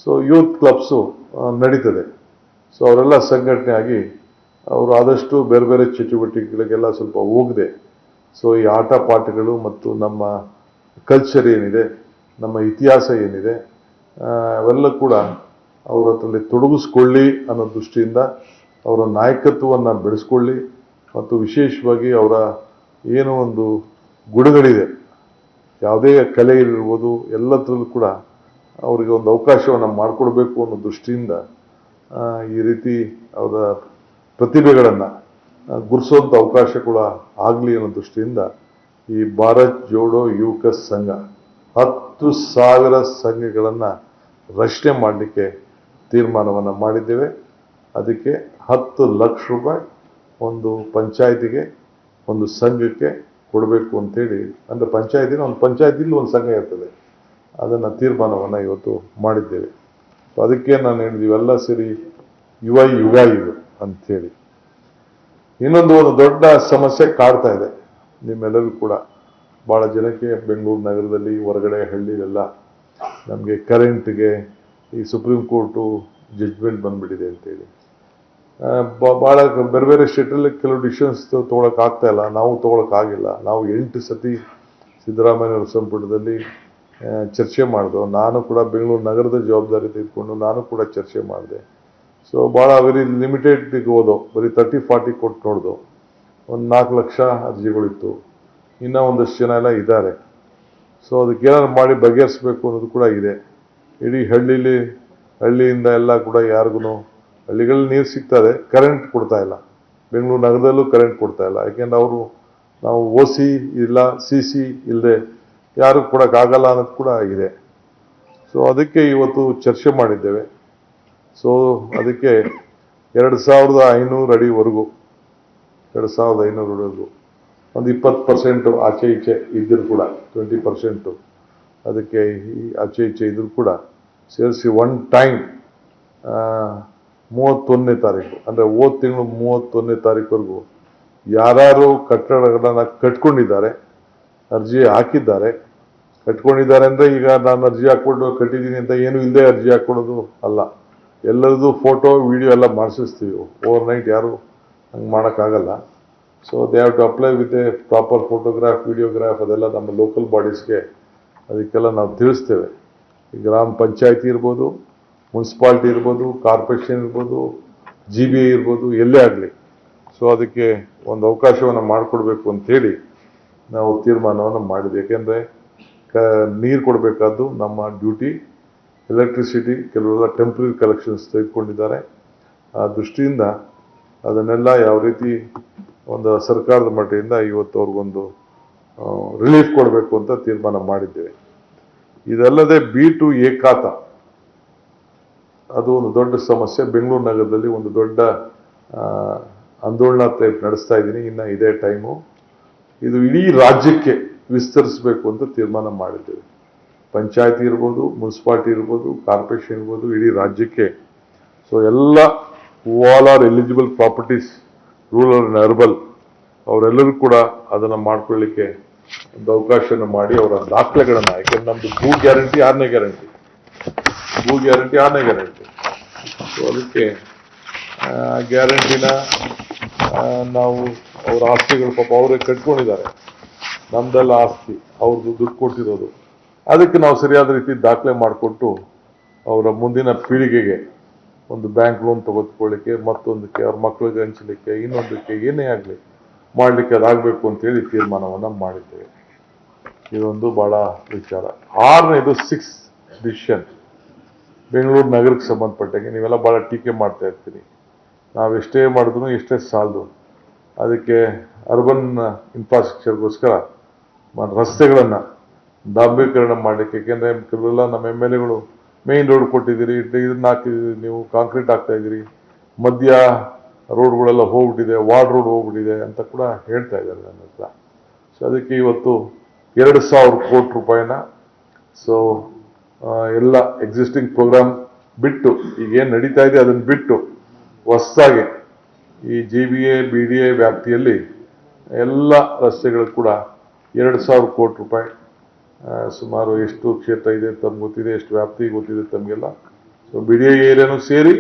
ಸೊ ಯೂತ್ ಕ್ಲಬ್ಸು ನಡೀತದೆ. ಸೊ ಅವರೆಲ್ಲ ಸಂಘಟನೆ ಆಗಿ ಅವರು ಆದಷ್ಟು ಬೇರೆ ಬೇರೆ ಚಟುವಟಿಕೆಗಳಿಗೆಲ್ಲ ಸ್ವಲ್ಪ ಹೋಗದೆ, ಸೊ ಈ ಆಟ ಪಾಠಗಳು ಮತ್ತು ನಮ್ಮ ಕಲ್ಚರ್ ಏನಿದೆ, ನಮ್ಮ ಇತಿಹಾಸ ಏನಿದೆ, ಅವೆಲ್ಲ ಕೂಡ ಅವರ ಅದರಲ್ಲಿ ತೊಡಗಿಸ್ಕೊಳ್ಳಿ ಅನ್ನೋ ದೃಷ್ಟಿಯಿಂದ ಅವರ ನಾಯಕತ್ವವನ್ನು ಬೆಳೆಸ್ಕೊಳ್ಳಿ ಮತ್ತು ವಿಶೇಷವಾಗಿ ಅವರ ಏನೋ ಒಂದು ಗುಣಗಳಿದೆ, ಯಾವುದೇ ಕಲೆ ಇರ್ಬೋದು, ಎಲ್ಲದರಲ್ಲೂ ಕೂಡ ಅವರಿಗೆ ಒಂದು ಅವಕಾಶವನ್ನು ಮಾಡಿಕೊಡ್ಬೇಕು ಅನ್ನೋ ದೃಷ್ಟಿಯಿಂದ ಈ ರೀತಿ ಅವರ ಪ್ರತಿಭೆಗಳನ್ನು ಗುರುಸುವಂಥ ಅವಕಾಶ ಕೂಡ ಆಗಲಿ ಅನ್ನೋ ದೃಷ್ಟಿಯಿಂದ ಈ ಭಾರತ್ ಜೋಡೋ ಯುವಕ ಸಂಘ 10,000 ಸಂಘಗಳನ್ನು ರಚನೆ ಮಾಡಲಿಕ್ಕೆ ತೀರ್ಮಾನವನ್ನು ಮಾಡಿದ್ದೇವೆ. ಅದಕ್ಕೆ 10 ಲಕ್ಷ ರೂಪಾಯಿ ಒಂದು ಪಂಚಾಯತಿಗೆ, ಒಂದು ಸಂಘಕ್ಕೆ ಕೊಡಬೇಕು ಅಂತೇಳಿ, ಅಂದರೆ ಪಂಚಾಯತಿನ ಒಂದು ಪಂಚಾಯತಿಲಿ ಒಂದು ಸಂಘ ಇರ್ತದೆ, ಅದನ್ನು ತೀರ್ಮಾನವನ್ನು ಇವತ್ತು ಮಾಡಿದ್ದೇವೆ. ಸೊ ಅದಕ್ಕೆ ನಾನು ಹೇಳಿದ್ವಿ ಇವೆಲ್ಲ ಸೇರಿ ಯುಗ ಇದು ಅಂಥೇಳಿ. ಇನ್ನೊಂದು ದೊಡ್ಡ ಸಮಸ್ಯೆ ಕಾಡ್ತಾ ಇದೆ ನಿಮ್ಮೆಲ್ಲರಿಗೂ ಕೂಡ. ಭಾಳ ಜನಕ್ಕೆ ಬೆಂಗಳೂರು ನಗರದಲ್ಲಿ, ಹೊರಗಡೆ ಹಳ್ಳಿಲೆಲ್ಲ ನಮಗೆ ಕರೆಂಟ್ಗೆ ಈ ಸುಪ್ರೀಂ ಕೋರ್ಟು ಜಡ್ಜ್ಮೆಂಟ್ ಬಂದ್ಬಿಟ್ಟಿದೆ ಅಂತೇಳಿ ಭಾಳ ಬೇರೆ ಬೇರೆ ಸ್ಟೇಟಲ್ಲಿ ಕೆಲವು ಡಿಸಿಷನ್ಸ್ ತೊಗೊಳಕ್ಕಾಗ್ತಾ ಇಲ್ಲ. ನಾವು ತೊಗೊಳಕ್ಕಾಗಿಲ್ಲ. ನಾವು 8 ಸತಿ ಸಿದ್ದರಾಮಯ್ಯ ಸಂಪುಟದಲ್ಲಿ ಚರ್ಚೆ ಮಾಡಿದೋ. ನಾನು ಕೂಡ ಬೆಂಗಳೂರು ನಗರದ ಜವಾಬ್ದಾರಿ ತೆಗೆದುಕೊಂಡು ನಾನು ಕೂಡ ಚರ್ಚೆ ಮಾಡಿದೆ. ಸೊ ಭಾಳ ವೆರಿ ಲಿಮಿಟೆಡ್ಗೆ ಹೋದೋ, ಬರೀ 30-40 ಕೊಟ್ಟು ನೋಡ್ದೋ. ಒಂದು 4 ಲಕ್ಷ ಅರ್ಜಿಗಳಿತ್ತು. ಇನ್ನೂ ಒಂದಷ್ಟು ಜನ ಎಲ್ಲ ಇದ್ದಾರೆ. ಸೊ ಅದಕ್ಕೆ ಏನಾದ್ರು ಮಾಡಿ ಬಗೆಹರಿಸ್ಬೇಕು ಅನ್ನೋದು ಕೂಡ ಇದೆ. ಇಡೀ ಹಳ್ಳಿಯಿಂದ ಎಲ್ಲ ಕೂಡ ಯಾರಿಗೂ ಹಳ್ಳಿಗಳಲ್ಲಿ ನೀರು ಸಿಗ್ತದೆ, ಕರೆಂಟ್ ಕೊಡ್ತಾ ಇಲ್ಲ. ಬೆಂಗಳೂರು ನಗರದಲ್ಲೂ ಕರೆಂಟ್ ಕೊಡ್ತಾ ಇಲ್ಲ. ಯಾಕೆಂದ್ರೆ ನಾವು OC ಇಲ್ಲ, CC ಇಲ್ಲದೆ ಯಾರು ಕೊಡೋಕ್ಕಾಗಲ್ಲ ಅನ್ನೋದು ಕೂಡ ಇದೆ. ಸೊ ಅದಕ್ಕೆ ಇವತ್ತು ಚರ್ಚೆ ಮಾಡಿದ್ದೇವೆ. ಸೊ ಅದಕ್ಕೆ 2,500 ಅಡಿವರೆಗೂ 2,500 ಅಡಿವರೆಗೂ ಒಂದು 20% ಆಚೆ ಈಚೆ ಇದ್ದರೂ ಕೂಡ 20% ಅದಕ್ಕೆ ಈ ಆಚೆ ಈಚೆ ಇದ್ರೂ ಕೂಡ ಸೇರಿಸಿ ಒನ್ ಟೈಮ್ 31ನೇ ತಾರೀಕು, ಅಂದರೆ ಹೋದ ತಿಂಗಳು 31ನೇ ತಾರೀಕುವರೆಗೂ ಯಾರು ಕಟ್ಟಡಗಳನ್ನು ಕಟ್ಕೊಂಡಿದ್ದಾರೆ, ಅರ್ಜಿ ಹಾಕಿದ್ದಾರೆ, ಕಟ್ಕೊಂಡಿದ್ದಾರೆ ಅಂದರೆ ಈಗ ನಾನು ಅರ್ಜಿ ಹಾಕ್ಕೊಂಡು ಕಟ್ಟಿದ್ದೀನಿ ಅಂತ ಏನು ಇಲ್ಲದೆ ಅರ್ಜಿ ಹಾಕ್ಕೊಡೋದು ಅಲ್ಲ. ಎಲ್ಲರದು ಫೋಟೋ ವಿಡಿಯೋ ಎಲ್ಲ ಮಾಡಿಸಿಸ್ತೀವಿ. ಓವರ್ ನೈಟ್ ಯಾರು ಹಂಗೆ ಮಾಡೋಕ್ಕಾಗಲ್ಲ. So they have to apply with a proper photograph, videograph, ಅದೆಲ್ಲ ನಮ್ಮ ಲೋಕಲ್ ಬಾಡೀಸ್ಗೆ ಅದಕ್ಕೆಲ್ಲ ನಾವು ತಿಳಿಸ್ತೇವೆ. ಈ ಗ್ರಾಮ ಪಂಚಾಯತಿ ಇರ್ಬೋದು, ಮುನ್ಸಿಪಾಲ್ಟಿ ಇರ್ಬೋದು, ಕಾರ್ಪೊರೇಷನ್ ಇರ್ಬೋದು, GBA ಇರ್ಬೋದು, ಎಲ್ಲೇ ಆಗಲಿ. ಸೊ ಅದಕ್ಕೆ ಒಂದು ಅವಕಾಶವನ್ನು ಮಾಡಿಕೊಡ್ಬೇಕು ಅಂಥೇಳಿ ನಾವು ತೀರ್ಮಾನವನ್ನು ಮಾಡಿದ್ವಿ. ಯಾಕೆಂದರೆ ನೀರು ಕೊಡಬೇಕಾದ್ದು ನಮ್ಮ ಡ್ಯೂಟಿ. ಎಲೆಕ್ಟ್ರಿಸಿಟಿ ಕೆಲವೆಲ್ಲ ಟೆಂಪ್ರರಿ ಕಲೆಕ್ಷನ್ಸ್ ತೆಗೆದುಕೊಂಡಿದ್ದಾರೆ. ಆ ದೃಷ್ಟಿಯಿಂದ ಅದನ್ನೆಲ್ಲ ಯಾವ ರೀತಿ ಒಂದು ಸರ್ಕಾರದ ಮಟ್ಟದಿಂದ ಇವತ್ತು ಅವ್ರಿಗೊಂದು ರಿಲೀಫ್ ಕೊಡಬೇಕು ಅಂತ ತೀರ್ಮಾನ ಮಾಡಿದ್ದೇವೆ. ಇದಲ್ಲದೆ B2A ಖಾತಾ, ಅದು ಒಂದು ದೊಡ್ಡ ಸಮಸ್ಯೆ. ಬೆಂಗಳೂರು ನಗರದಲ್ಲಿ ಒಂದು ದೊಡ್ಡ ಆಂದೋಲನ ನಡೆಸ್ತಾ ಇದ್ದೀನಿ. ಇನ್ನು ಇದೇ ಟೈಮು. ಇದು ಇಡೀ ರಾಜ್ಯಕ್ಕೆ ವಿಸ್ತರಿಸಬೇಕು ಅಂತ ತೀರ್ಮಾನ ಮಾಡಿದ್ದೇವೆ. ಪಂಚಾಯತಿ ಇರ್ಬೋದು, ಮುನ್ಸಿಪಾಲ್ಟಿ ಇರ್ಬೋದು, ಕಾರ್ಪೊರೇಷನ್ ಇರ್ಬೋದು, ಇಡೀ ರಾಜ್ಯಕ್ಕೆ. ಸೊ ಎಲ್ಲ all are eligible properties, rural and urban, ಅವರೆಲ್ಲರೂ ಕೂಡ ಅದನ್ನು ಮಾಡ್ಕೊಳ್ಳಿಕ್ಕೆ ಒಂದು ಅವಕಾಶನ ಮಾಡಿ ಅವರ ದಾಖಲೆಗಳನ್ನು, ಯಾಕೆಂದ್ರೆ ನಮ್ಮದು ಭೂ ಗ್ಯಾರಂಟಿ 6ನೇ ಗ್ಯಾರಂಟಿ. ಸೊ ಅದಕ್ಕೆ ಗ್ಯಾರಂಟಿನ ನಾವು ಅವ್ರ ಆಸ್ತಿಗಳು ಪಾಪ ಅವರೇ ಕಟ್ಕೊಂಡಿದ್ದಾರೆ. ನಮ್ದೆಲ್ಲ ಆಸ್ತಿ, ಅವ್ರದ್ದು ದುಡ್ಡು ಕೊಟ್ಟಿರೋದು. ಅದಕ್ಕೆ ನಾವು ಸರಿಯಾದ ರೀತಿ ದಾಖಲೆ ಮಾಡಿಕೊಟ್ಟು ಅವರ ಮುಂದಿನ ಪೀಳಿಗೆಗೆ ಒಂದು ಬ್ಯಾಂಕ್ ಲೋನ್ ತೆಗೆದುಕೊಳ್ಳಿಕ್ಕೆ, ಮತ್ತೊಂದಕ್ಕೆ ಅವ್ರ ಮಕ್ಕಳಿಗೆ ಹಂಚಲಿಕ್ಕೆ, ಇನ್ನೊಂದಕ್ಕೆ ಏನೇ ಆಗಲಿ ಮಾಡಲಿಕ್ಕೆ ಅದಾಗಬೇಕು ಅಂತೇಳಿ ತೀರ್ಮಾನವನ್ನು ಮಾಡಿದ್ದೇವೆ. ಇದೊಂದು ಭಾಳ ವಿಚಾರ. 6ನೇದು 6th ಡಿಸಿಷನ್, ಬೆಂಗಳೂರು ನಗರಕ್ಕೆ ಸಂಬಂಧಪಟ್ಟಾಗೆ ನೀವೆಲ್ಲ ಭಾಳ ಟೀಕೆ ಮಾಡ್ತಾ ಇರ್ತೀರಿ. ನಾವು ಎಷ್ಟೇ ಮಾಡಿದ್ರು ಎಷ್ಟೇ ಸಾಲದು. ಅದಕ್ಕೆ ಅರ್ಬನ್ ಇನ್ಫ್ರಾಸ್ಟ್ರಕ್ಚರ್ಗೋಸ್ಕರ ರಸ್ತೆಗಳನ್ನು ಡಾಂಬರೀಕರಣ ಮಾಡಲಿಕ್ಕೆ, ಯಾಕೆಂದರೆ ಕೆಲವೆಲ್ಲ ನಮ್ಮ MLAಗಳು ಮೇನ್ ರೋಡ್ ಕೊಟ್ಟಿದ್ದೀರಿ, ಇದನ್ನ ಹಾಕಿದ್ದೀರಿ, ನೀವು ಕಾಂಕ್ರೀಟ್ ಹಾಕ್ತಾ ಇದ್ದೀರಿ, ಮಧ್ಯ ರೋಡ್ಗಳೆಲ್ಲ ಹೋಗ್ಬಿಟ್ಟಿದೆ, ವಾರ್ಡ್ ರೋಡ್ ಹೋಗ್ಬಿಟ್ಟಿದೆ ಅಂತ ಕೂಡ ಹೇಳ್ತಾ ಇದ್ದಾರೆ ನನ್ನ ಹತ್ರ. ಸೊ ಅದಕ್ಕೆ ಇವತ್ತು 2,000 ಕೋಟಿ ರೂಪಾಯಿನ ಸೊ ಎಲ್ಲ ಎಕ್ಸಿಸ್ಟಿಂಗ್ ಪ್ರೋಗ್ರಾಮ್ ಬಿಟ್ಟು ಈಗೇನು ನಡೀತಾ ಇದೆ ಅದನ್ನು ಬಿಟ್ಟು ಹೊಸದಾಗಿ ಈ GBA BDA ವ್ಯಾಪ್ತಿಯಲ್ಲಿ ಎಲ್ಲ ರಸ್ತೆಗಳು ಕೂಡ 2,000 ಕೋಟಿ ರೂಪಾಯಿ, ಸುಮಾರು ಎಷ್ಟು ಕ್ಷೇತ್ರ ಇದೆ ತಮ್ಗೆ ಗೊತ್ತಿದೆ, ಎಷ್ಟು ವ್ಯಾಪ್ತಿ ಗೊತ್ತಿದೆ ತಮಗೆಲ್ಲ. ಸೊ BDA ಏರಿಯಾನು ಸೇರಿ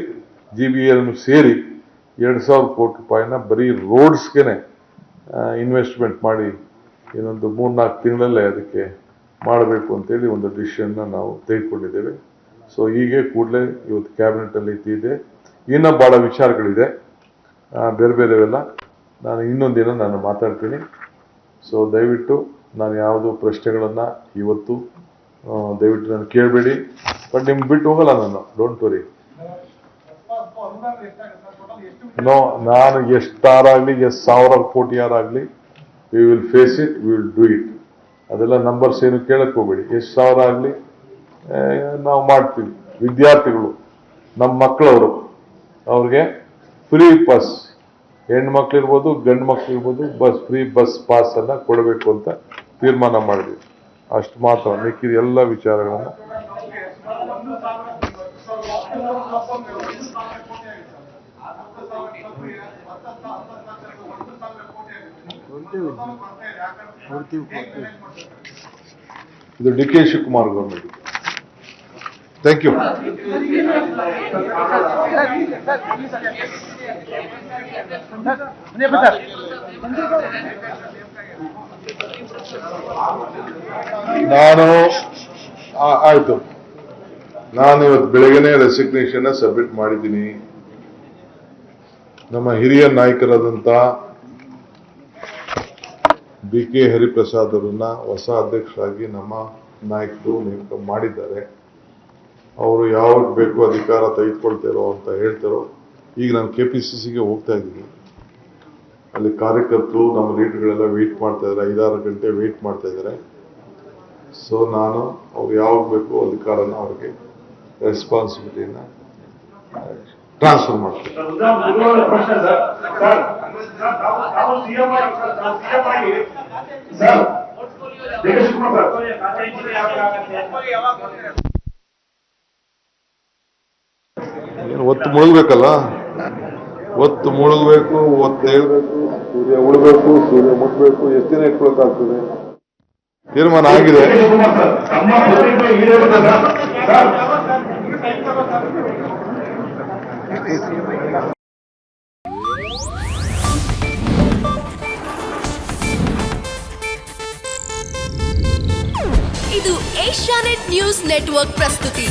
GBA ಏರಿಯಾನು ಸೇರಿ 2,000 ಕೋಟಿ ರೂಪಾಯಿನ ಬರೀ ರೋಡ್ಸ್ಗೆ ಇನ್ವೆಸ್ಟ್ಮೆಂಟ್ ಮಾಡಿ ಇನ್ನೊಂದು 3-4 ತಿಂಗಳಲ್ಲೇ ಅದಕ್ಕೆ ಮಾಡಬೇಕು ಅಂತೇಳಿ ಒಂದು ಡಿಸಿಷನ್ನ ನಾವು ತೆಗೆದುಕೊಂಡಿದ್ದೇವೆ. ಸೊ ಹೀಗೆ ಕೂಡಲೇ ಇವತ್ತು ಕ್ಯಾಬಿನೆಟಲ್ಲಿ ಇದೆ. ಇನ್ನೂ ಭಾಳ ವಿಚಾರಗಳಿದೆ ಬೇರೆ ಬೇರೆವೆಲ್ಲ, ನಾನು ಇನ್ನೊಂದಿನ ನಾನು ಮಾತಾಡ್ತೀನಿ. ಸೊ ದಯವಿಟ್ಟು ನಾನು ಯಾವುದು ಪ್ರಶ್ನೆಗಳನ್ನು ಇವತ್ತು ದಯವಿಟ್ಟು ನಾನು ಕೇಳಬೇಡಿ, ಬಟ್ ನಿಮ್ಗೆ ಬಿಟ್ಟು ಹೋಗಲ್ಲ ನಾನು, ಡೋಂಟ್ ವರಿ. ನೋ, ನಾನು ಎಷ್ಟಾರಾಗಲಿ, ಎಷ್ಟು 1000 ಕೋಟಿ ಯಾರಾಗಲಿ, we will face it, we will do it. ಅದೆಲ್ಲ ನಂಬರ್ಸ್ ಏನು ಕೇಳಕ್ಕೆ ಹೋಗ್ಬೇಡಿ. ಎಷ್ಟು ಸಾವಿರ ಆಗಲಿ ನಾವು ಮಾಡ್ತೀವಿ. ವಿದ್ಯಾರ್ಥಿಗಳು, ನಮ್ಮ ಮಕ್ಕಳವರು, ಅವ್ರಿಗೆ ಫ್ರೀ ಬಸ್, ಹೆಣ್ಮಕ್ಳಿರ್ಬೋದು ಗಂಡು ಮಕ್ಳಿರ್ಬೋದು, ಫ್ರೀ ಬಸ್ ಪಾಸನ್ನು ಕೊಡಬೇಕು ಅಂತ ತೀರ್ಮಾನ ಮಾಡಿದ್ವಿ. ಅಷ್ಟು ಮಾತ್ರ, ಮಿಕ್ಕಿದ ಎಲ್ಲ ವಿಚಾರಗಳನ್ನು ಇದು DK Shivakumar government. Thank you. ಆಯ್ತು, ನಾನು ಇವತ್ತು ಬೆಳಗ್ಗೆನೆ ರೆಸಿಗ್ನೇಷನ್ ಸಬ್ಮಿಟ್ ಮಾಡಿದ್ದೀನಿ. ನಮ್ಮ ಹಿರಿಯ ನಾಯಕರಾದಂಥ BK ಹರಿಪ್ರಸಾದ್ ಅವರನ್ನ ಹೊಸ ಅಧ್ಯಕ್ಷರಾಗಿ ನಮ್ಮ ನಾಯಕರು ನೇಮಕ ಮಾಡಿದ್ದಾರೆ. ಅವರು ಯಾವಾಗ ಬೇಕು ಅಧಿಕಾರ ತೆಗೆದುಕೊಳ್ತಾರೋ ಅಂತ ಹೇಳ್ತಾರೋ. ಈಗ ನಾನು KPCCಗೆ ಹೋಗ್ತಾ ಇದ್ದೀನಿ. ಅಲ್ಲಿ ಕಾರ್ಯಕರ್ತರು, ನಮ್ಮ ಲೀಡರ್ಗಳೆಲ್ಲ ವೆಯ್ಟ್ ಮಾಡ್ತಾ ಇದ್ದಾರೆ, 5-6 ಗಂಟೆ ವೆಯ್ಟ್ ಮಾಡ್ತಾ ಇದ್ದಾರೆ. ಸೊ ನಾನು ಅವ್ರು ಯಾವಾಗ ಬೇಕು ಅಧಿಕಾರನ ಅವ್ರಿಗೆ ರೆಸ್ಪಾನ್ಸಿಬಿಲಿಟಿನ ಟ್ರಾನ್ಸ್ಫರ್ ಮಾಡ್ತೀನಿ. ಒತ್ತು ಮುಳುಗಬೇಕಲ್ಲ, ಒತ್ತು ಮುಳುಗಬೇಕು, ಒತ್ತು ಹೇಳ್ಬೇಕು, ಸೂರ್ಯ ಉಳ್ಬೇಕು, ಸೂರ್ಯ ಮುಟ್ಬೇಕು, ಎಷ್ಟು ದಿನ ಇಟ್ಕೊಳಕ್ಕಾಗ್ತದೆ? ತೀರ್ಮಾನ ಆಗಿದೆ. ಇದು ಏಷ್ಯಾನೆಟ್ ನ್ಯೂಸ್ ನೆಟ್ವರ್ಕ್ ಪ್ರಸ್ತುತಿ.